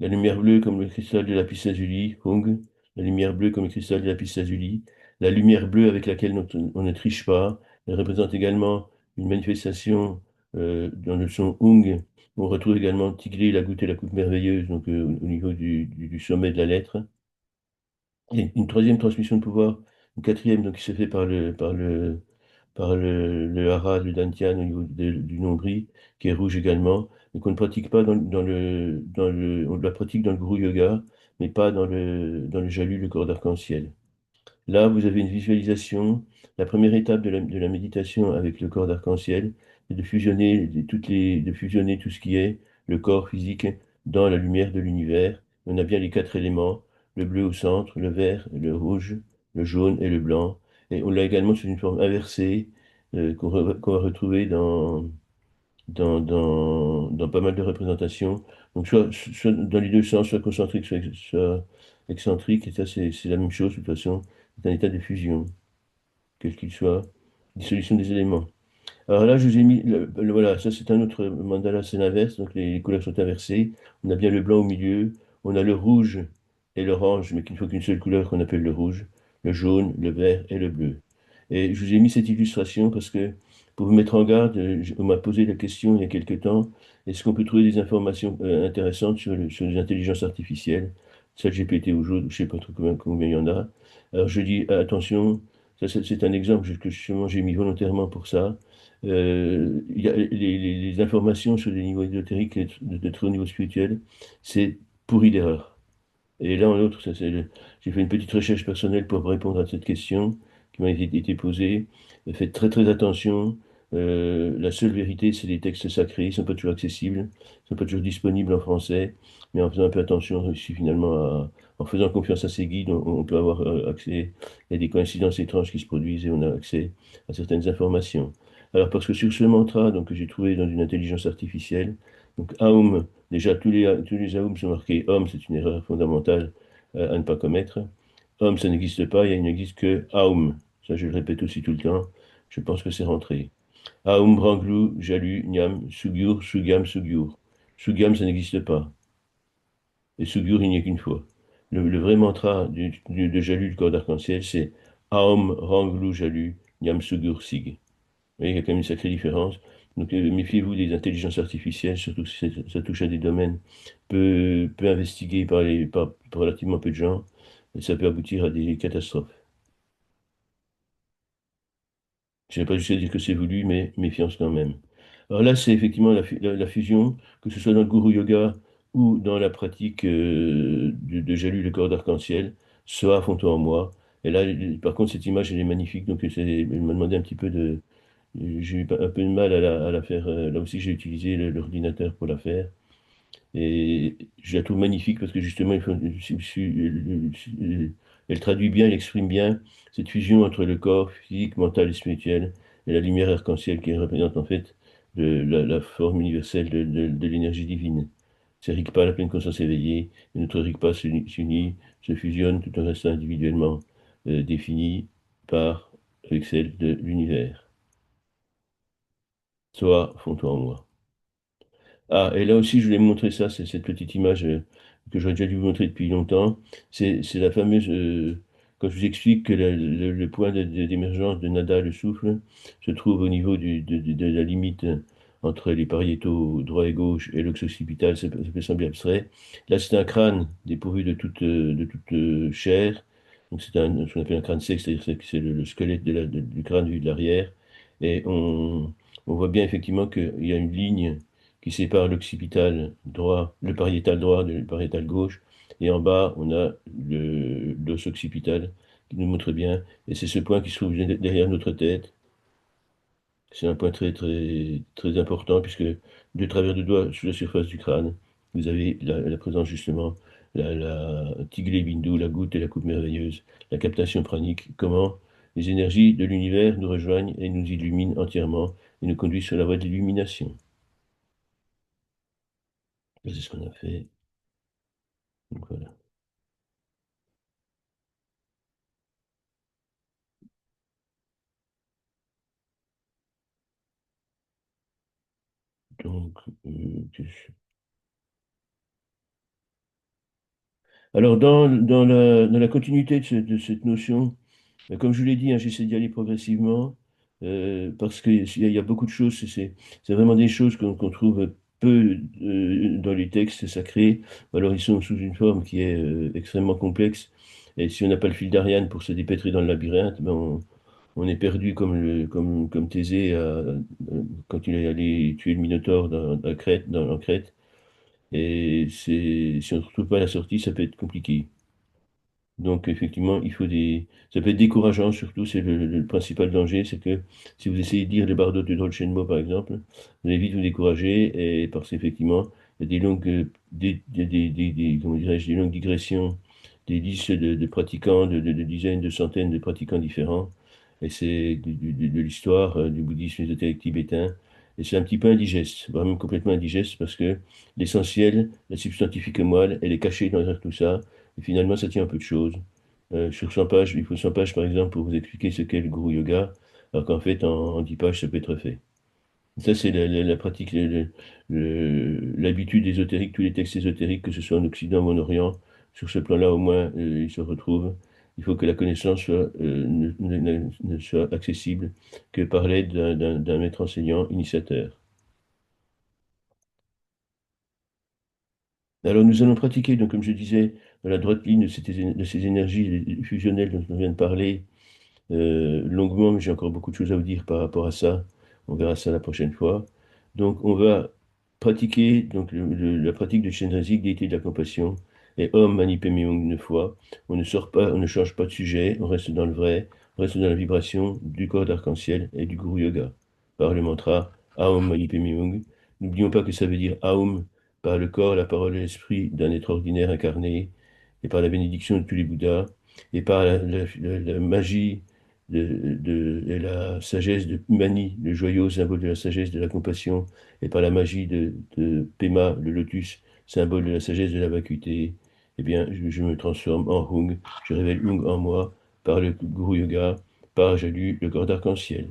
Speaker 1: La lumière bleue comme le cristal de lapis-lazuli, Hung. La lumière bleue comme le cristal de lapis-lazuli. La lumière bleue avec laquelle on ne triche pas. Elle représente également une manifestation dans le son Hung. On retrouve également Tiglé, la goutte et la coupe merveilleuse, donc au niveau du sommet de la lettre. Et une troisième transmission de pouvoir, une quatrième donc, qui se fait par le hara, le dantian au niveau du nombril, qui est rouge également, mais qu'on ne pratique pas on la pratique dans le guru yoga, mais pas dans le jalu, le corps d'arc-en-ciel. Là, vous avez une visualisation. La première étape de la méditation avec le corps d'arc-en-ciel, c'est de fusionner tout ce qui est le corps physique dans la lumière de l'univers. On a bien les quatre éléments, le bleu au centre, le vert, le rouge, le jaune et le blanc. Et on l'a également sous une forme inversée qu'on va retrouver dans pas mal de représentations. Donc, soit dans les deux sens, soit concentrique, soit excentrique. Et ça, c'est la même chose, de toute façon. C'est un état de fusion, quel qu'il soit, dissolution des éléments. Alors là, je vous ai mis, voilà, ça c'est un autre mandala, c'est l'inverse, donc les couleurs sont inversées. On a bien le blanc au milieu, on a le rouge et l'orange, mais qu'il ne faut qu'une seule couleur qu'on appelle le rouge, le jaune, le vert et le bleu. Et je vous ai mis cette illustration parce que, pour vous mettre en garde, on m'a posé la question il y a quelque temps, est-ce qu'on peut trouver des informations intéressantes sur les intelligences artificielles, ChatGPT ou Claude, je ne sais pas trop combien il y en a. Alors je dis, attention, ça c'est un exemple que justement j'ai mis volontairement pour ça. Il y a les informations sur des niveaux ésotériques et de très haut niveau spirituel, c'est pourri d'erreur. Et l'un ou l'autre, j'ai fait une petite recherche personnelle pour répondre à cette question qui m'a été posée. Faites très très attention. La seule vérité, c'est les textes sacrés. Ils ne sont pas toujours accessibles, ils ne sont pas toujours disponibles en français. Mais en faisant un peu attention, aussi finalement, en faisant confiance à ces guides, on peut avoir accès. Il y a des coïncidences étranges qui se produisent et on a accès à certaines informations. Alors, parce que sur ce mantra donc, que j'ai trouvé dans une intelligence artificielle, donc Aum, déjà tous les Aum sont marqués Om, c'est une erreur fondamentale à ne pas commettre. Om, ça n'existe pas, il n'existe que Aum. Ça, je le répète aussi tout le temps. Je pense que c'est rentré. Aum, Branglou, Jalu, Nyam, Sugyur, Sugam, Sugyur. Sugam, ça n'existe pas. Et Sugyur, il n'y a qu'une fois. Le vrai mantra de Jalu, le corps d'arc-en-ciel, c'est Aum, Ranglou, Jalu, Nyam, Sugyur, Sig. Oui, il y a quand même une sacrée différence. Donc, méfiez-vous des intelligences artificielles, surtout si ça touche à des domaines peu investigués par relativement peu de gens, et ça peut aboutir à des catastrophes. Je ne vais pas jusqu'à dire que c'est voulu, mais méfiance quand même. Alors là, c'est effectivement la fusion, que ce soit dans le guru yoga ou dans la pratique de Jalu, le corps d'arc-en-ciel, soit à fond en moi. Et là, par contre, cette image, elle est magnifique, donc elle m'a demandé un petit peu de. J'ai eu un peu de mal à la faire. Là aussi, j'ai utilisé l'ordinateur pour la faire. Et je la trouve magnifique parce que justement, elle traduit bien, elle exprime bien cette fusion entre le corps physique, mental et spirituel et la lumière arc-en-ciel qui représente en fait la forme universelle de l'énergie divine. C'est Rigpa, la pleine conscience éveillée, et notre Rigpa s'unit, se fusionne tout en restant individuellement défini par avec celle de l'univers. Toi, fond-toi en moi. Ah, et là aussi, je voulais vous montrer ça, c'est cette petite image que j'aurais déjà dû vous montrer depuis longtemps. C'est la fameuse, quand je vous explique que le point d'émergence de nada, le souffle, se trouve au niveau de la limite entre les pariétaux droit et gauche et l'axe occipital, ça peut sembler abstrait. Là, c'est un crâne dépourvu de toute chair. Donc, ce qu'on appelle un crâne sec, c'est-à-dire que c'est le squelette du crâne vu de l'arrière. Et on voit bien effectivement qu'il y a une ligne qui sépare l'occipital droit, le pariétal droit du pariétal gauche. Et en bas, on a l'os occipital qui nous montre bien. Et c'est ce point qui se trouve derrière notre tête. C'est un point très, très, très important puisque de travers du doigt sur la surface du crâne, vous avez la présence justement, la Tiglé Bindou, la goutte et la coupe merveilleuse, la captation pranique, comment les énergies de l'univers nous rejoignent et nous illuminent entièrement et nous conduisent sur la voie de l'illumination. C'est ce qu'on a fait. Donc voilà. Donc, alors, dans la continuité de cette notion, comme je vous l'ai dit, hein, j'essaie d'y aller progressivement parce qu'il y a beaucoup de choses. C'est vraiment des choses qu'on trouve peu dans les textes sacrés. Alors, ils sont sous une forme qui est extrêmement complexe. Et si on n'a pas le fil d'Ariane pour se dépêtrer dans le labyrinthe, ben on est perdu comme Thésée quand il est allé tuer le Minotaure en Crète. Et si on ne retrouve pas la sortie, ça peut être compliqué. Donc, effectivement, ça peut être décourageant, surtout, c'est le principal danger, c'est que si vous essayez de lire les bardos de Dolcemmo, par exemple, vous allez vite vous décourager, et parce qu'effectivement, il y a des longues, comment dirais-je, des longues digressions, des listes de pratiquants, de dizaines, de centaines de pratiquants différents, et c'est de l'histoire du bouddhisme ésotérique tibétain, et c'est un petit peu indigeste, vraiment complètement indigeste, parce que l'essentiel, la substantifique moelle, elle est cachée dans tout ça, et finalement, ça tient un peu de choses. Sur 100 pages, il faut 100 pages, par exemple, pour vous expliquer ce qu'est le guru yoga, alors qu'en fait, en 10 pages, ça peut être fait. Ça, c'est la pratique, l'habitude ésotérique, tous les textes ésotériques, que ce soit en Occident ou en Orient, sur ce plan-là, au moins, ils se retrouvent. Il faut que la connaissance ne soit accessible que par l'aide d'un maître enseignant initiateur. Alors, nous allons pratiquer, donc, comme je disais, dans la droite ligne de ces énergies fusionnelles dont on vient de parler, longuement, mais j'ai encore beaucoup de choses à vous dire par rapport à ça. On verra ça la prochaine fois. Donc, on va pratiquer donc, la pratique de Chenrezig, déité de la compassion, et Om Mani Padme Hum 9 fois. On ne sort pas, on ne change pas de sujet, on reste dans le vrai, on reste dans la vibration du corps d'arc-en-ciel et du Guru Yoga. Par le mantra Aum Mani Padme Hum. N'oublions pas que ça veut dire Aum, par le corps, la parole et l'esprit d'un être ordinaire incarné, et par la bénédiction de tous les Bouddhas, et par la magie et la sagesse de Mani, le joyau symbole de la sagesse, de la compassion, et par la magie de Pema, le lotus, symbole de la sagesse, de la vacuité, eh bien, je me transforme en Hung, je révèle Hung en moi, par le Guru Yoga, par Jalu, le corps d'arc-en-ciel.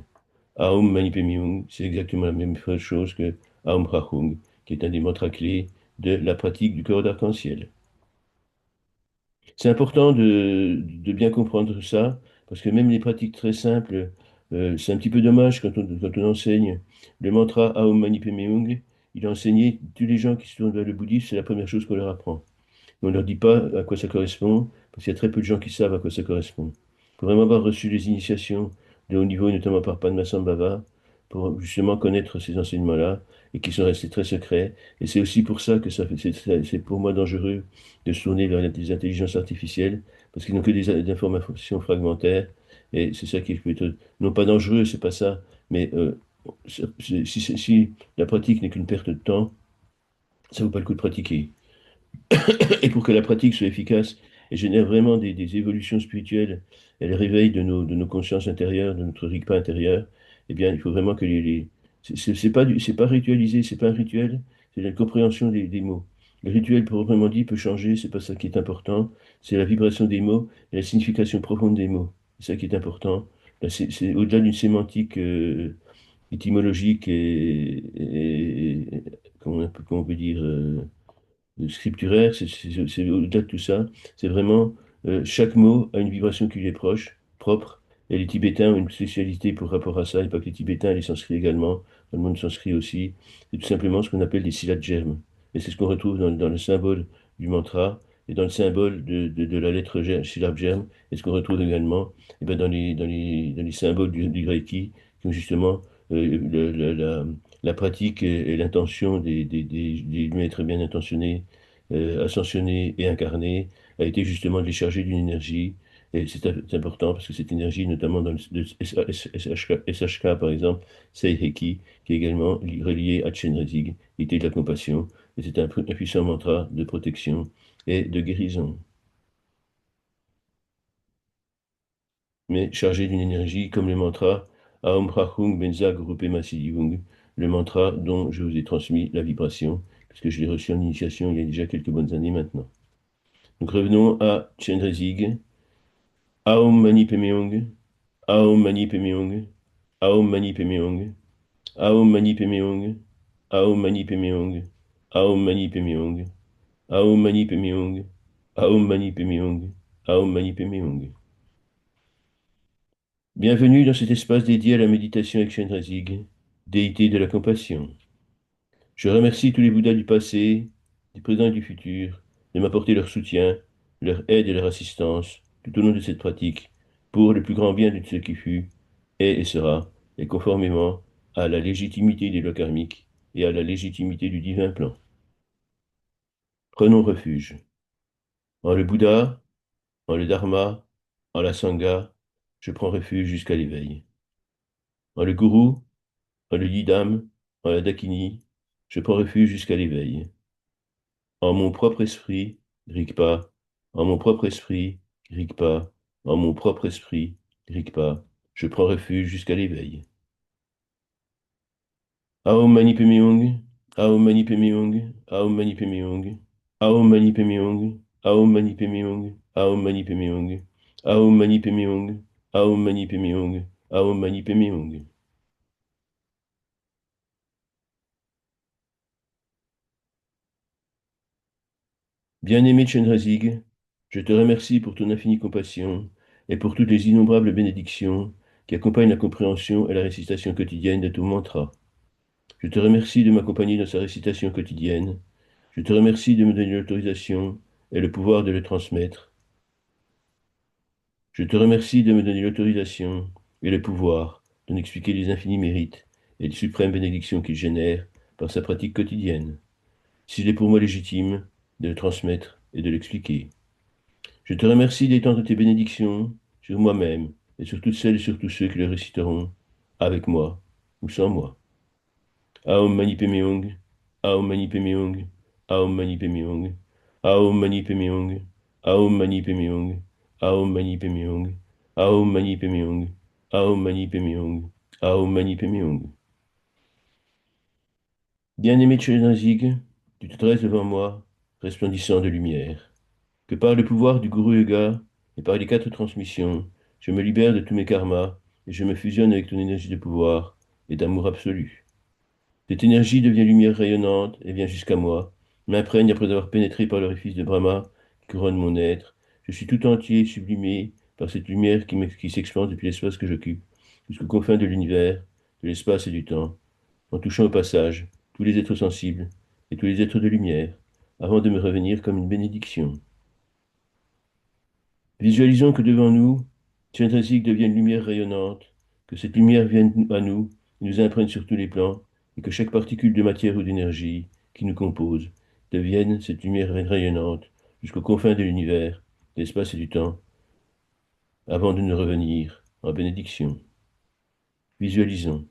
Speaker 1: Aum Mani Padme Hung, c'est exactement la même chose que Aum Ra Hung, qui est un des mantras clés de la pratique du corps d'arc-en-ciel. C'est important de bien comprendre ça, parce que même les pratiques très simples, c'est un petit peu dommage quand on enseigne le mantra Aum Mani Padme Hum, il a enseigné, tous les gens qui se tournent vers le bouddhisme, c'est la première chose qu'on leur apprend. On ne leur dit pas à quoi ça correspond, parce qu'il y a très peu de gens qui savent à quoi ça correspond. Il faut vraiment avoir reçu les initiations de haut niveau, notamment par Padmasambhava, pour justement connaître ces enseignements-là, et qui sont restés très secrets. Et c'est aussi pour ça que c'est pour moi dangereux de se tourner vers des intelligences artificielles, parce qu'ils n'ont que des informations fragmentaires, et c'est ça qui peut être, non pas dangereux, c'est pas ça, mais si la pratique n'est qu'une perte de temps, ça vaut pas le coup de pratiquer. Et pour que la pratique soit efficace et génère vraiment des évolutions spirituelles et le réveil de nos consciences intérieures, de notre rigpa intérieur, eh bien, il faut vraiment que C'est pas ritualisé, c'est pas un rituel, c'est la compréhension des mots. Le rituel proprement dit peut changer, c'est pas ça qui est important, c'est la vibration des mots et la signification profonde des mots. C'est ça qui est important. Là, c'est au-delà d'une sémantique étymologique et comment on peut dire, scripturaire, c'est au-delà de tout ça. C'est vraiment, chaque mot a une vibration qui lui est proche, propre. Et les Tibétains ont une spécialité pour rapport à ça, et pas que les Tibétains, les Sanskrit également, dans le monde sanskrit aussi. C'est tout simplement ce qu'on appelle des syllabes germes. Et c'est ce qu'on retrouve dans le symbole du mantra et dans le symbole de la lettre syllabe germe, et ce qu'on retrouve également dans les symboles du Reiki, qui ont justement la pratique et l'intention des maîtres bien intentionnés, ascensionné et incarné, a été justement de les charger d'une énergie. Et c'est important parce que cette énergie, notamment dans le SHK, par exemple, Seiheki, qui est également relié à Chenrezig, était de la compassion. Et c'est un puissant mantra de protection et de guérison, mais chargé d'une énergie comme le mantra Aum Prachung Benza Gurupema Siddhivung, le mantra dont je vous ai transmis la vibration, puisque je l'ai reçu en initiation il y a déjà quelques bonnes années maintenant. Donc revenons à Chenrezig. Aum Mani Padme Hum, Aum Mani Padme Hum, Aum Mani Padme Hum, Aum Mani Padme Hum, Aum Mani Padme Hum, Aum Mani Padme Hum, Aum Mani Padme Hum, Aum Mani Padme Hum, Aum Mani Padme Hum. Bienvenue dans cet espace dédié à la méditation avec Chenrezig, déité de la compassion. Je remercie tous les Bouddhas du passé, du présent et du futur, de m'apporter leur soutien, leur aide et leur assistance tout au long de cette pratique, pour le plus grand bien de ce qui fut, est et sera, et conformément à la légitimité des lois karmiques et à la légitimité du divin plan. Prenons refuge en le Bouddha, en le Dharma, en la Sangha, je prends refuge jusqu'à l'éveil. En le Gourou, en le Yidam, en la Dakini, je prends refuge jusqu'à l'éveil. En mon propre esprit, Rigpa, en mon propre esprit, Rigpa, en mon propre esprit, Rigpa, je prends refuge jusqu'à l'éveil. Aum Mani Padme Hum, Aum Mani Padme Hum, Aum Mani Padme Hum, Aum Mani Padme Hum, Aum Mani Padme Hum, Aum Mani Padme Hum, Aum Mani Padme Hum, Aum Mani Padme Hum, Aum Mani Padme Hum. Bien-aimé Chenrezig, je te remercie pour ton infinie compassion et pour toutes les innombrables bénédictions qui accompagnent la compréhension et la récitation quotidienne de ton mantra. Je te remercie de m'accompagner dans sa récitation quotidienne. Je te remercie de me donner l'autorisation et le pouvoir de le transmettre. Je te remercie de me donner l'autorisation et le pouvoir d'en expliquer les infinis mérites et les suprêmes bénédictions qu'il génère par sa pratique quotidienne. S'il est pour moi légitime de le transmettre et de l'expliquer. Je te remercie d'étendre tes bénédictions sur moi-même et sur toutes celles et sur tous ceux qui le réciteront avec moi ou sans moi. Aum Mani Padme Hum, Aum Mani Padme Hum, Aum Mani Padme Hum, Aum Mani Padme Hum, Aum Mani Padme Hum, Aum Mani Padme Hum, Aum Mani Padme Hum, Aum Mani Padme Hum, Aum Mani Padme Hum. Bien-aimé Chenrezig, tu te dresses devant moi, resplendissant de lumière. Que par le pouvoir du Guru Yoga et par les quatre transmissions, je me libère de tous mes karmas et je me fusionne avec ton énergie de pouvoir et d'amour absolu. Cette énergie devient lumière rayonnante et vient jusqu'à moi, m'imprègne après avoir pénétré par l'orifice de Brahma qui couronne mon être. Je suis tout entier sublimé par cette lumière qui s'expande depuis l'espace que j'occupe, jusqu'aux confins de l'univers, de l'espace et du temps, en touchant au passage tous les êtres sensibles et tous les êtres de lumière, avant de me revenir comme une bénédiction. Visualisons que devant nous, Chenrezig devient une lumière rayonnante, que cette lumière vienne à nous, nous imprègne sur tous les plans, et que chaque particule de matière ou d'énergie qui nous compose devienne cette lumière rayonnante jusqu'aux confins de l'univers, de l'espace et du temps, avant de nous revenir en bénédiction. Visualisons.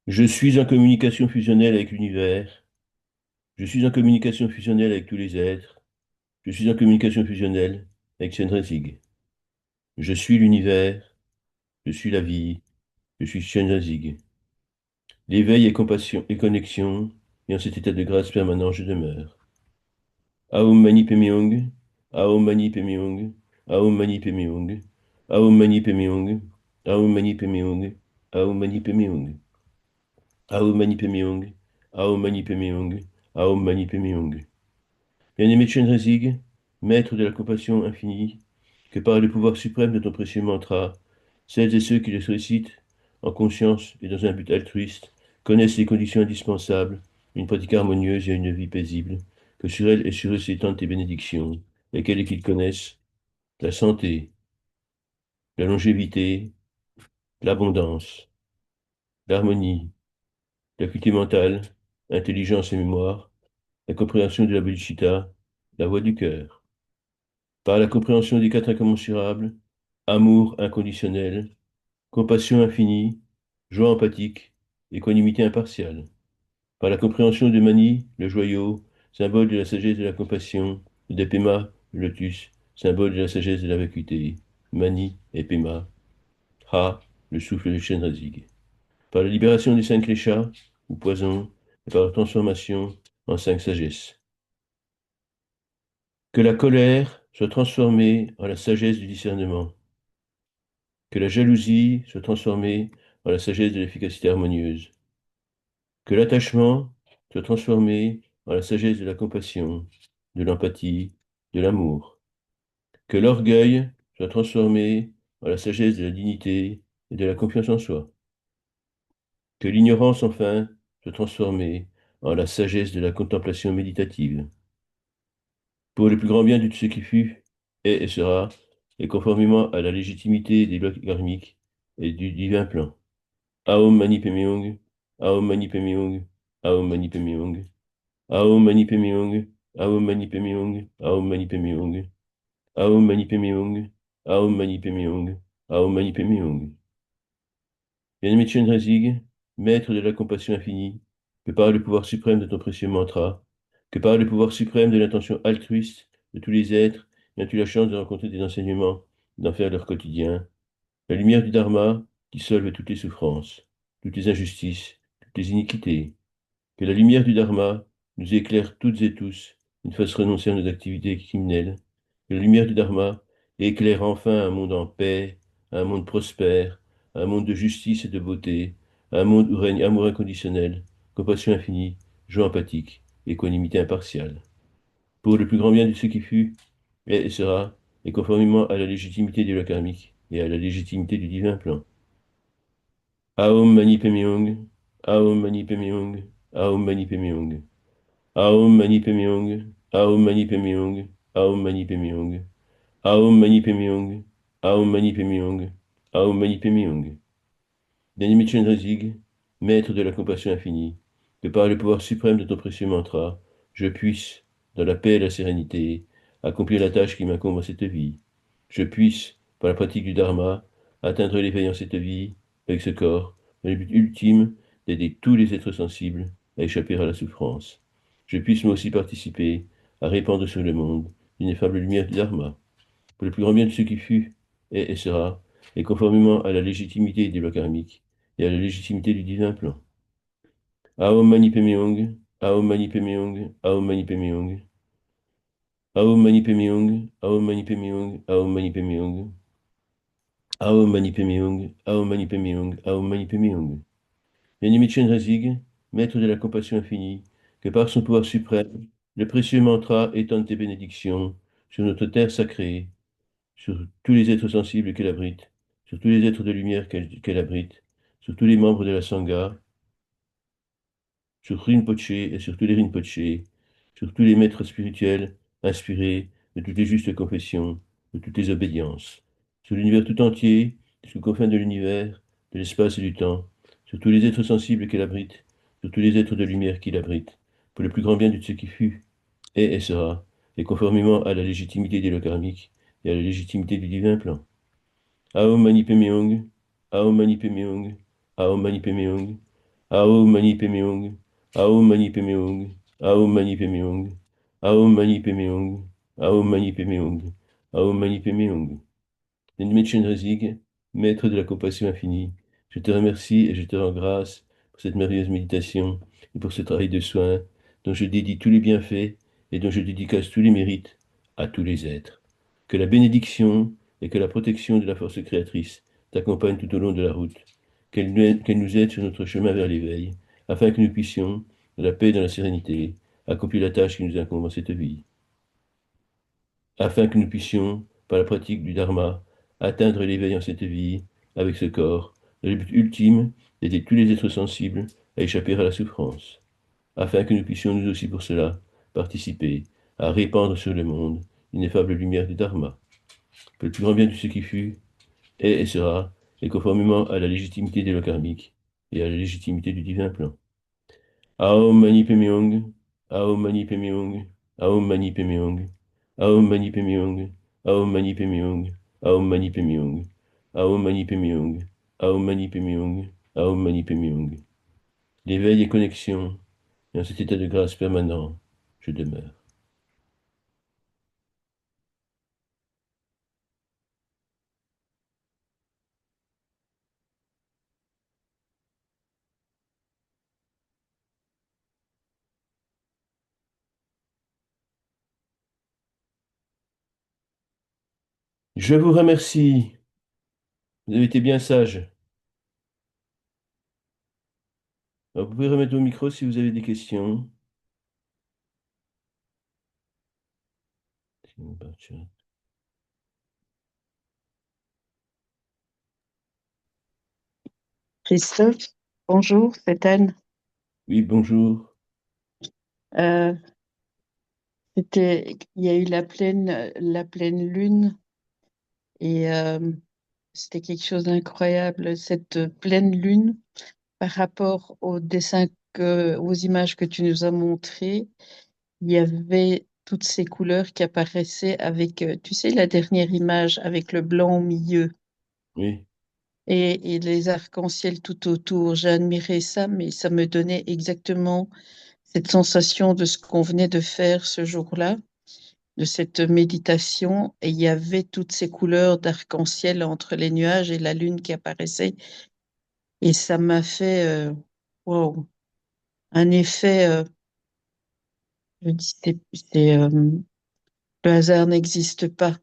Speaker 1: Je suis en communication fusionnelle avec l'univers. Je suis en communication fusionnelle avec tous les êtres. Je suis en communication fusionnelle avec Chenrezig. Je suis l'univers. Je suis la vie. Je suis Chenrezig. L'éveil est compassion et connexion, et en cet état de grâce permanent, je demeure. Aum Mani Padme Hum, Aum Mani Padme Hum, Aum Mani Padme Hum, Aum Mani Padme Hum, Aum Mani Padme Hum, Aum Mani Padme Hum, Aum Mani Padme Hum, Aum Mani Padme Hum, Aum Mani Padme Hum. Bien-aimé Chenrezig, maître de la compassion infinie, que par le pouvoir suprême de ton précieux mantra, celles et ceux qui le sollicitent, en conscience et dans un but altruiste, connaissent les conditions indispensables, une pratique harmonieuse et une vie paisible, que sur elles et sur eux s'étendent tes bénédictions, lesquelles qu'ils connaissent la santé, la longévité, l'abondance, l'harmonie, l'acuité mentale, l'intelligence et mémoire, la compréhension de la bodhicitta, la voix du cœur. Par la compréhension des quatre incommensurables, amour inconditionnel, compassion infinie, joie empathique, équanimité impartiale. Par la compréhension de Mani, le joyau, symbole de la sagesse de la compassion, de Pema, le lotus, symbole de la sagesse de la vacuité. Mani et Pema, Ha, le souffle de Chenrezig. Par la libération des cinq kleshas, ou poisons, et par leur transformation en cinq sagesses. Que la colère soit transformée en la sagesse du discernement. Que la jalousie soit transformée en la sagesse de l'efficacité harmonieuse. Que l'attachement soit transformé en la sagesse de la compassion, de l'empathie, de l'amour. Que l'orgueil soit transformé en la sagesse de la dignité et de la confiance en soi. Que l'ignorance, enfin, soit transformée en la sagesse de la contemplation méditative. Pour le plus grand bien de tout ce qui fut, est et sera, et conformément à la légitimité des lois karmiques et du divin plan. Aum Mani Padme Hum, Aum Mani Padme Hum, Aum Mani Padme Hum. Aum Mani Padme Hum, Aum Mani Padme Hum, Aum Mani Padme Hum, Aum Mani Padme Hum, Aum Mani Padme Hum, Aum Mani Padme Hum. Bien-aimé Chenrezig, maître de la compassion infinie, que par le pouvoir suprême de ton précieux mantra, que par le pouvoir suprême de l'intention altruiste de tous les êtres, ayant eu la chance de rencontrer des enseignements, d'en faire leur quotidien, la lumière du Dharma qui solve toutes les souffrances, toutes les injustices, toutes les iniquités, que la lumière du Dharma nous éclaire toutes et tous, nous fasse renoncer à nos activités criminelles. Que la lumière du Dharma éclaire enfin un monde en paix, un monde prospère, un monde de justice et de beauté, un monde où règne amour inconditionnel, compassion infinie, joie empathique, équanimité impartiale. Pour le plus grand bien de ce qui fut, est et sera, et conformément à la légitimité du loi karmique et à la légitimité du divin plan. Aum Mani Padme Hum, Aum Mani Padme Hum, Aum Mani Padme Hum. Aum Mani Padme Hum, Aum Mani Padme Hum, Aum Mani Padme Hum, Aum Mani Padme Hum, Aum Mani Padme Hum, Aum Mani Padme Hum. Bien-aimé Chenrezig, maître de la compassion infinie, que par le pouvoir suprême de ton précieux mantra, je puisse, dans la paix et la sérénité, accomplir la tâche qui m'incombe en cette vie. Je puisse, par la pratique du Dharma, atteindre l'éveil en cette vie, avec ce corps, dans le but ultime d'aider tous les êtres sensibles à échapper à la souffrance. Je puisse moi aussi participer à répandre sur le monde l'ineffable lumière du Dharma, pour le plus grand bien de ce qui fut, est et sera, et conformément à la légitimité des lois karmiques et à la légitimité du divin plan. Aum Mani Padme Hum, Aum Mani Padme Hum, Aum Mani Padme Hum, Aum Mani Padme Hum, Aum Mani Padme Hum, Aum Mani Padme Hum, Aum Mani Padme Hum, Aum Mani Padme Hum, Aum Mani Padme Hum. Bien-aimé Chenrezig, maître de la compassion infinie, que par son pouvoir suprême, le précieux mantra étende tes bénédictions sur notre terre sacrée, sur tous les êtres sensibles qu'elle abrite, sur tous les êtres de lumière qu'elle abrite, sur tous les membres de la Sangha, sur Rinpoche et sur tous les Rinpoché, sur tous les maîtres spirituels inspirés de toutes les justes confessions, de toutes les obédiences, sur l'univers tout entier, jusqu'aux confins de l'univers, de l'espace et du temps, sur tous les êtres sensibles qu'elle abrite, sur tous les êtres de lumière qu'il abrite, pour le plus grand bien de ce qui fut, est et sera, et conformément à la légitimité des lois karmiques et à la légitimité du divin plan. Aum Mani Padme Hum, Aum Mani Padme Hum, Aum Mani Padme Hum, Aum Mani Padme Hum. Aum Mani Padme Hum. Aum Mani Padme Hum. Aum Mani Padme Hum. Aum Mani Padme Hum. Aum Mani Padme Hum. Nenmet Chenrezig, maître de la compassion infinie, je te remercie et je te rends grâce pour cette merveilleuse méditation et pour ce travail de soin dont je dédie tous les bienfaits et dont je dédicace tous les mérites à tous les êtres. Que la bénédiction et que la protection de la force créatrice t'accompagnent tout au long de la route, qu'elle nous aide sur notre chemin vers l'éveil, afin que nous puissions, dans la paix et dans la sérénité, accomplir la tâche qui nous incombe en cette vie afin que nous puissions, par la pratique du Dharma, atteindre l'éveil en cette vie, avec ce corps, dans le but ultime d'aider tous les êtres sensibles à échapper à la souffrance, afin que nous puissions nous aussi pour cela participer à répandre sur le monde l'ineffable lumière du Dharma, que le plus grand bien de ce qui fut, est et sera, et conformément à la légitimité des lois karmiques et à la légitimité du divin plan. Aum Mani Padme Hum, Aum Mani Padme Hum, Aum Mani Padme Hum, Aum Mani Padme Hum, Aum Mani Padme Hum, Aum Mani Padme Hum, Aum Mani Padme Hum, Aum Mani Padme Hum, Aum Mani Padme Hum. L'éveil et connexion, et en cet état de grâce permanent, je demeure. Je vous remercie. Vous avez été bien sage. Alors, vous pouvez remettre vos micros si vous avez des questions.
Speaker 2: Christophe, bonjour, c'est Anne.
Speaker 1: Oui, bonjour.
Speaker 2: Euh, il y a eu la pleine lune et c'était quelque chose d'incroyable. Cette pleine lune, par rapport au dessin aux images que tu nous as montrées, il y avait toutes ces couleurs qui apparaissaient avec, tu sais, la dernière image avec le blanc au milieu
Speaker 1: Oui.
Speaker 2: et les arcs-en-ciel tout autour. J'ai admiré ça, mais ça me donnait exactement cette sensation de ce qu'on venait de faire ce jour-là, de cette méditation, et il y avait toutes ces couleurs d'arc-en-ciel entre les nuages et la lune qui apparaissait, et ça m'a fait wow, un effet, je dis, le hasard n'existe pas.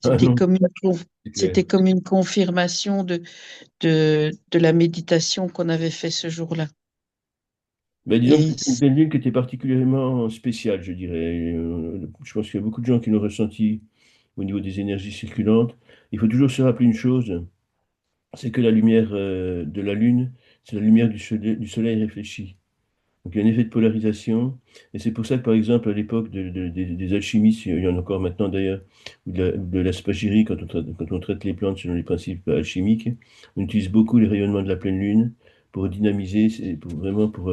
Speaker 1: Ah non, c'est clair.
Speaker 2: C'était comme une confirmation de la méditation qu'on avait fait ce jour-là.
Speaker 1: Ben, disons que
Speaker 2: Et
Speaker 1: c'est une pleine lune qui était particulièrement spéciale, je dirais. Je pense qu'il y a beaucoup de gens qui l'ont ressenti au niveau des énergies circulantes. Il faut toujours se rappeler une chose, c'est que la lumière de la lune, c'est la lumière du soleil réfléchi. Donc il y a un effet de polarisation, et c'est pour ça que par exemple à l'époque des alchimistes, il y en a encore maintenant d'ailleurs, ou de la spagyrie, quand on traite les plantes selon les principes alchimiques, on utilise beaucoup les rayonnements de la pleine lune pour dynamiser, vraiment pour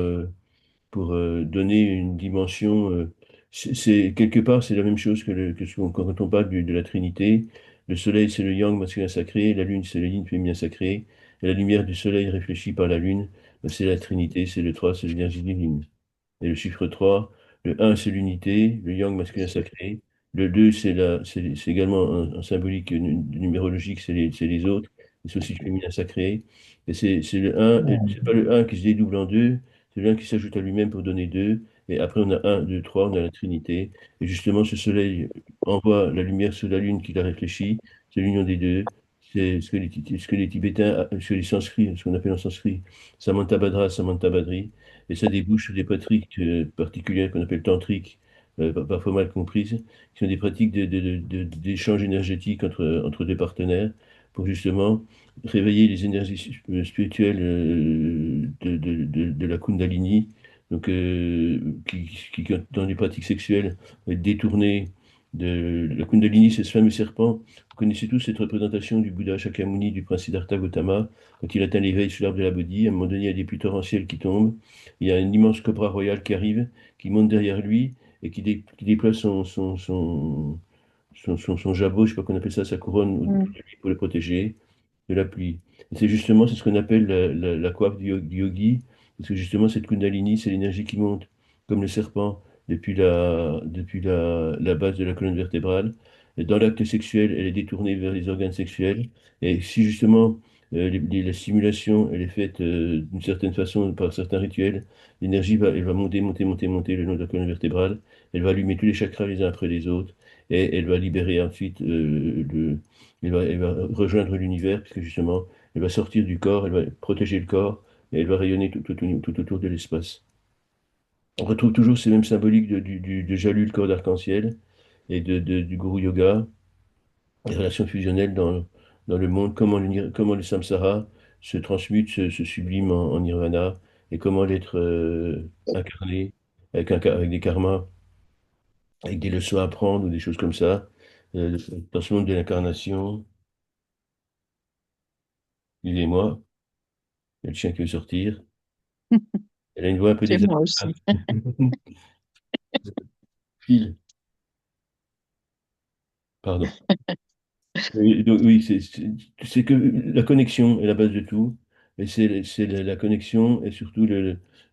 Speaker 1: donner une dimension. Quelque part, c'est la même chose quand on parle de la Trinité. Le soleil, c'est le yang masculin sacré, la lune, c'est le yin féminin sacré, et la lumière du soleil réfléchie par la lune, ben, c'est la Trinité, c'est le 3, c'est l'énergie divine. Et le chiffre 3, le un c'est l'unité, le yang masculin sacré. Le 2 c'est également un symbolique numérologique, c'est les autres. C'est aussi le féminin sacré. Et c'est le un et c'est pas le un qui se dédouble en deux, c'est le un qui s'ajoute à lui-même pour donner 2. Et après, on a un 2 3 on a la Trinité. Et justement, ce soleil envoie la lumière sur la lune qui la réfléchit. C'est l'union des deux. C'est ce que les Tibétains, ce que les Sanskrits, ce qu'on appelle en sanskrit, Samantabhadra, Samantabhadri. Et ça débouche sur des pratiques particulières qu'on appelle tantriques, parfois mal comprises, qui sont des pratiques d'échange énergétique entre deux partenaires pour justement réveiller les énergies spirituelles de la Kundalini, donc, qui, dans les pratiques sexuelles, vont être détournées de la Kundalini, c'est ce fameux serpent. Vous connaissez tous cette représentation du Bouddha Shakyamuni, du prince Siddhartha Gautama, quand il atteint l'éveil sur l'arbre de la Bodhi. À un moment donné, il y a des pluies torrentielles qui tombent. Il y a un immense cobra royal qui arrive, qui monte derrière lui et qui déploie son jabot, je sais pas qu'on appelle ça, sa couronne autour
Speaker 2: mm,
Speaker 1: de lui pour le protéger de la pluie. Et c'est ce qu'on appelle la coiffe du yogi. Parce que justement, cette Kundalini, c'est l'énergie qui monte, comme le serpent, depuis la base de la colonne vertébrale. Et dans l'acte sexuel, elle est détournée vers les organes sexuels. Et si justement la stimulation, elle est faite d'une certaine façon par certains rituels, elle va monter, monter, monter, monter le long de la colonne vertébrale. Elle va allumer tous les chakras les uns après les autres. Et elle va libérer ensuite elle va rejoindre l'univers, puisque justement, elle va sortir du corps, elle va protéger le corps et elle va rayonner tout autour de l'espace. On retrouve toujours ces mêmes symboliques de Jalu, le corps d'arc-en-ciel, et du Guru Yoga, les relations fusionnelles dans le monde, comment le samsara se transmute, se sublime en nirvana, et comment l'être incarné, avec des karmas, avec des leçons à apprendre ou des choses comme ça, dans ce monde de l'incarnation, aidez-moi, il y a le chien qui veut sortir, elle a une voix un peu
Speaker 2: C'est moi
Speaker 1: désagréable.
Speaker 2: aussi.
Speaker 1: Phil, pardon. Oui, donc, oui, c'est que la connexion est la base de tout. Et c'est la connexion et surtout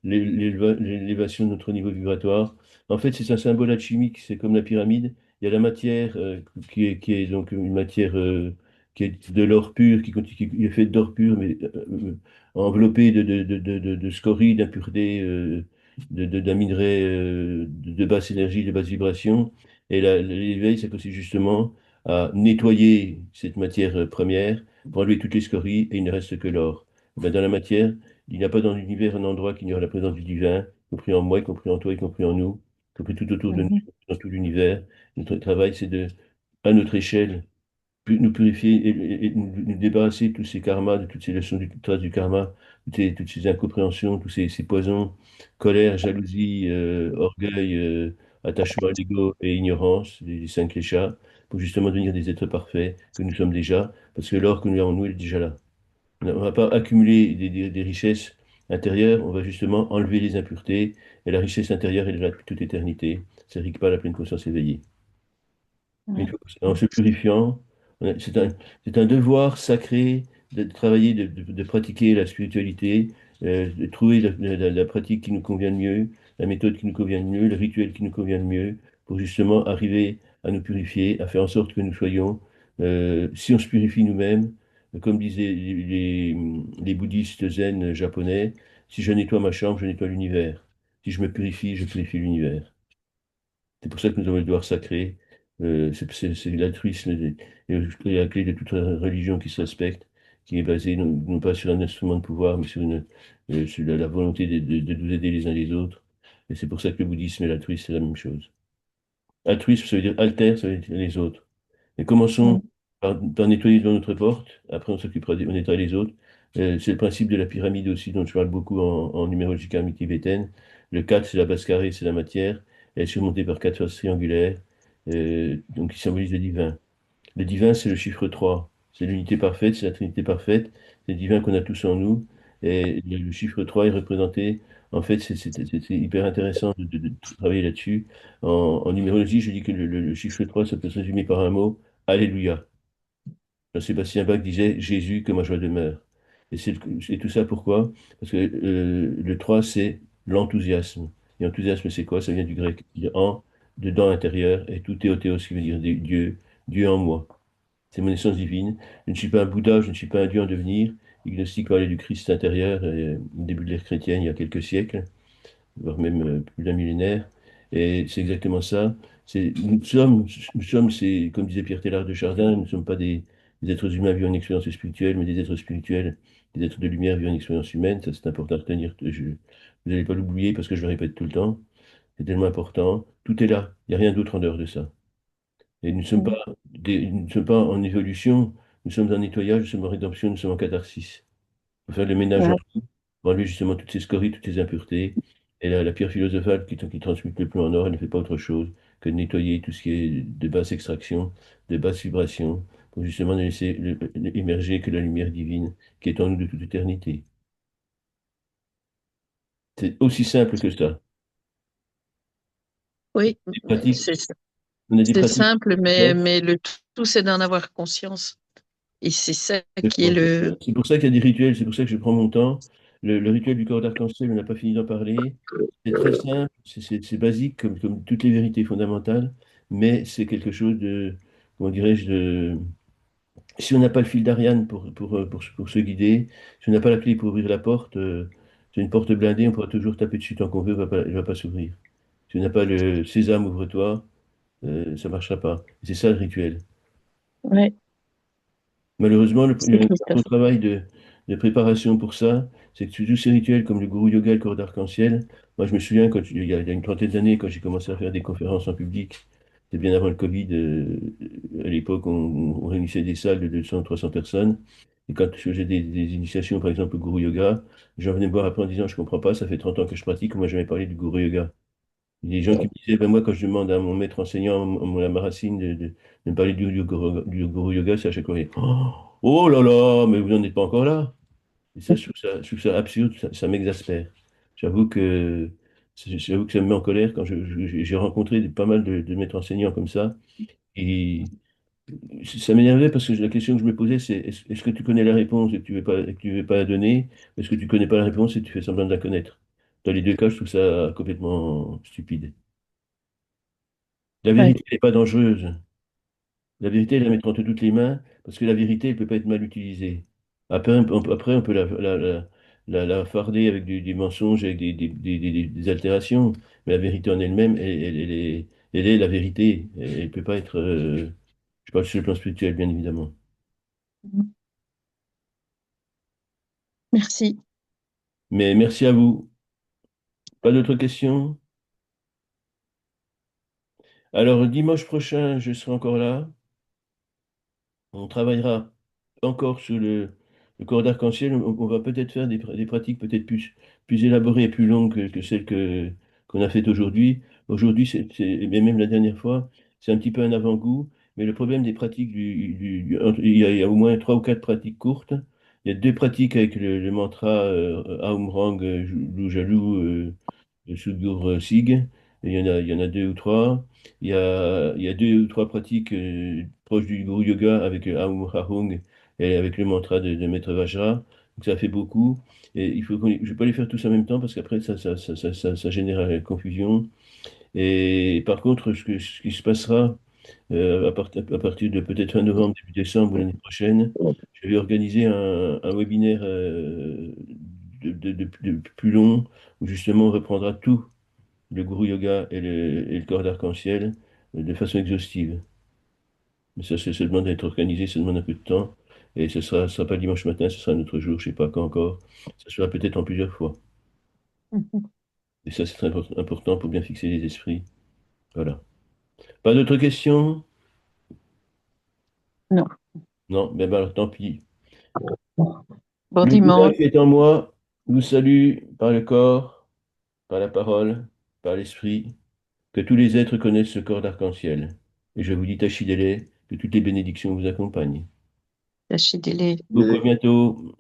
Speaker 1: l'élévation de notre niveau vibratoire. En fait, c'est un symbole alchimique, c'est comme la pyramide. Il y a la matière qui est donc une matière qui est de l'or pur, qui est faite d'or pur, mais enveloppée de scories, d'impuretés, d'un minerai de basse énergie, de basse vibration. Et l'éveil, c'est aussi justement à nettoyer cette matière première pour enlever toutes les scories et il ne reste que l'or. Ben, dans la matière, il n'y a pas dans l'univers un endroit qui ignore la présence du divin, y compris en moi, y compris en toi, y compris en nous, y compris tout autour de nous,
Speaker 2: Mhm.
Speaker 1: dans tout l'univers. Notre travail, c'est à notre échelle, nous purifier et nous débarrasser de tous ces karmas, de toutes ces leçons du traces du karma, toutes ces incompréhensions, tous ces poisons, colère, jalousie, orgueil, attachement à l'ego et ignorance, les cinq léchas, pour justement devenir des êtres parfaits que nous sommes déjà, parce que l'or que nous avons en nous, il est déjà là. On ne va pas accumuler des richesses intérieures, on va justement enlever les impuretés, et la richesse intérieure, elle est là depuis toute éternité. Ça ne pas la pleine conscience éveillée. Mais
Speaker 2: Ouais.
Speaker 1: en se purifiant, c'est un devoir sacré de travailler, de pratiquer la spiritualité, de trouver la pratique qui nous convient le mieux, la méthode qui nous convient le mieux, le rituel qui nous convient le mieux, pour justement arriver à nous purifier, à faire en sorte que nous soyons, si on se purifie nous-mêmes, comme disaient les bouddhistes zen japonais, si je nettoie ma chambre, je nettoie l'univers. Si je me purifie, je purifie l'univers. C'est pour ça que nous avons le devoir sacré. C'est l'altruisme et la clé de toute religion qui se respecte, qui est basée non pas sur un instrument de pouvoir, mais sur la volonté de nous aider les uns les autres. Et c'est pour ça que le bouddhisme et l'altruisme, c'est la même chose. Altruisme, ça veut dire alter, ça veut dire les autres. Et commençons
Speaker 2: Mhm.
Speaker 1: par nettoyer devant notre porte, après on nettoie les autres. C'est le principe de la pyramide aussi, dont je parle beaucoup en numérologie karmique tibétaine. Le 4 c'est la base carrée, c'est la matière. Elle est surmontée par 4 faces triangulaires, donc qui symbolisent le divin. Le divin, c'est le chiffre 3. C'est l'unité parfaite, c'est la trinité parfaite. C'est le divin qu'on a tous en nous. Et le chiffre 3 est représenté. En fait, c'est hyper intéressant de travailler là-dessus. En numérologie, je dis que le chiffre 3 ça peut se résumer par un mot, Alléluia. Jean-Sébastien Bach disait Jésus que ma joie demeure. Et tout ça pourquoi? Parce que le 3 c'est l'enthousiasme. Et enthousiasme, c'est quoi? Ça vient du grec. Il en, dedans, intérieur, et tout théothéos, qui veut dire Dieu, Dieu en moi. C'est mon essence divine. Je ne suis pas un Bouddha, je ne suis pas un Dieu en devenir. Les gnostiques parlaient du Christ intérieur au début de l'ère chrétienne, il y a quelques siècles, voire même plus d'un millénaire. Et c'est exactement ça. Nous sommes, c'est, comme disait Pierre Teilhard de Chardin, nous ne sommes pas des êtres humains vivant une expérience spirituelle, mais des êtres spirituels, des êtres de lumière vivant une expérience humaine. Ça, c'est important à retenir. Vous n'allez pas l'oublier parce que je le répète tout le temps. C'est tellement important. Tout est là. Il n'y a rien d'autre en dehors de ça. Et
Speaker 2: Mhm.
Speaker 1: nous ne sommes pas en évolution, nous sommes en nettoyage, nous sommes en rédemption, nous sommes en catharsis. Pour faire le ménage en
Speaker 2: Ouais.
Speaker 1: nous, pour enlever justement toutes ces scories, toutes ces impuretés. Et la pierre philosophale qui transmute le plus en or, elle ne fait pas autre chose que de nettoyer tout ce qui est de basse extraction, de basse vibration, pour justement ne laisser émerger que la lumière divine qui est en nous de toute éternité. C'est aussi simple que ça.
Speaker 2: Oui,
Speaker 1: Des pratiques,
Speaker 2: c'est
Speaker 1: on a des
Speaker 2: c'est
Speaker 1: pratiques
Speaker 2: simple,
Speaker 1: complexes.
Speaker 2: mais le tout, c'est d'en avoir conscience. Et c'est ça qui est
Speaker 1: C'est pour ça qu'il y a des rituels, c'est pour ça que je prends mon temps. le rituel du corps d'arc-en-ciel, on n'a pas fini d'en parler. C'est très simple, c'est basique comme toutes les vérités fondamentales, mais c'est quelque chose de, comment dirais-je, si on n'a pas le fil d'Ariane pour se guider, si on n'a pas la clé pour ouvrir la porte, c'est une porte blindée, on pourra toujours taper dessus tant qu'on veut, elle va pas s'ouvrir. Si on n'a pas le sésame, ouvre-toi, ça ne marchera pas. Et c'est ça le rituel.
Speaker 2: Ouais,
Speaker 1: Malheureusement,
Speaker 2: c'est tout à
Speaker 1: notre
Speaker 2: fait.
Speaker 1: travail de préparation pour ça, c'est que tous ces rituels comme le gourou yoga, le corps d'arc-en-ciel, moi je me souviens il y a une trentaine d'années, quand j'ai commencé à faire des conférences en public, c'était bien avant le Covid, à l'époque on réunissait des salles de 200, 300 personnes, et quand je faisais des initiations, par exemple le gourou yoga, les gens venaient me voir après en disant, je comprends pas, ça fait 30 ans que je pratique, moi jamais parlé du gourou yoga. Il y a des gens qui me disaient, ben moi, quand je demande à mon maître enseignant, à ma racine, de me parler du guru yoga, c'est à chaque fois, oh, oh là là, mais vous n'en êtes pas encore là. Et ça, je trouve ça absurde, ça m'exaspère. J'avoue que, j'avoue que ça me met en colère quand j'ai rencontré pas mal de maîtres enseignants comme ça. Et ça m'énervait parce que la question que je me posais, c'est est-ce que tu connais la réponse et que tu veux pas la donner? Ou est-ce que tu connais pas la réponse et tu fais semblant de la connaître? Dans les deux cas, je trouve ça complètement stupide. La
Speaker 2: Ouais.
Speaker 1: vérité n'est pas dangereuse. La vérité, elle la mettre entre toutes les mains, parce que la vérité, elle ne peut pas être mal utilisée. Après, on peut la farder avec des mensonges, avec des altérations, mais la vérité en elle-même, elle est la vérité. Elle ne peut pas être, je parle sur le plan spirituel, bien évidemment.
Speaker 2: Merci.
Speaker 1: Mais merci à vous. Pas d'autres questions? Alors, dimanche prochain, je serai encore là. On travaillera encore sur le corps d'arc-en-ciel. On va peut-être faire des pratiques peut-être plus élaborées et plus longues que celles qu'on a faites aujourd'hui. Aujourd'hui, mais même la dernière fois, c'est un petit peu un avant-goût. Mais le problème des pratiques, il y a au moins trois ou quatre pratiques courtes. Il y a deux pratiques avec le mantra Aum Rang Jalou Sugur Sig. Et il y en a deux ou trois. Il y a deux ou trois pratiques proches du Guru Yoga avec Aum Rahung et avec le mantra de Maître Vajra. Donc ça fait beaucoup. Et je ne vais pas les faire tous en même temps parce qu'après ça génère confusion. Et par contre, ce qui se passera à partir de peut-être fin novembre, début décembre ou l'année prochaine, je vais organiser un webinaire de plus long où justement on reprendra tout le Guru Yoga et le corps d'arc-en-ciel de façon exhaustive. Mais ça demande d'être organisé, ça demande un peu de temps. Et ce sera pas dimanche matin, ce sera un autre jour, je sais pas quand encore. Ça sera peut-être en plusieurs fois. Et ça, c'est très important pour bien fixer les esprits. Voilà. Pas d'autres questions?
Speaker 2: Non.
Speaker 1: Non, ben alors tant pis.
Speaker 2: Bon
Speaker 1: Le Bouddha
Speaker 2: dimanche.
Speaker 1: qui est en moi vous salue par le corps, par la parole, par l'esprit. Que tous les êtres connaissent ce corps d'arc-en-ciel. Et je vous dis Tachidele, que toutes les bénédictions vous accompagnent.
Speaker 2: Tâchez délai.
Speaker 1: Beaucoup à bientôt.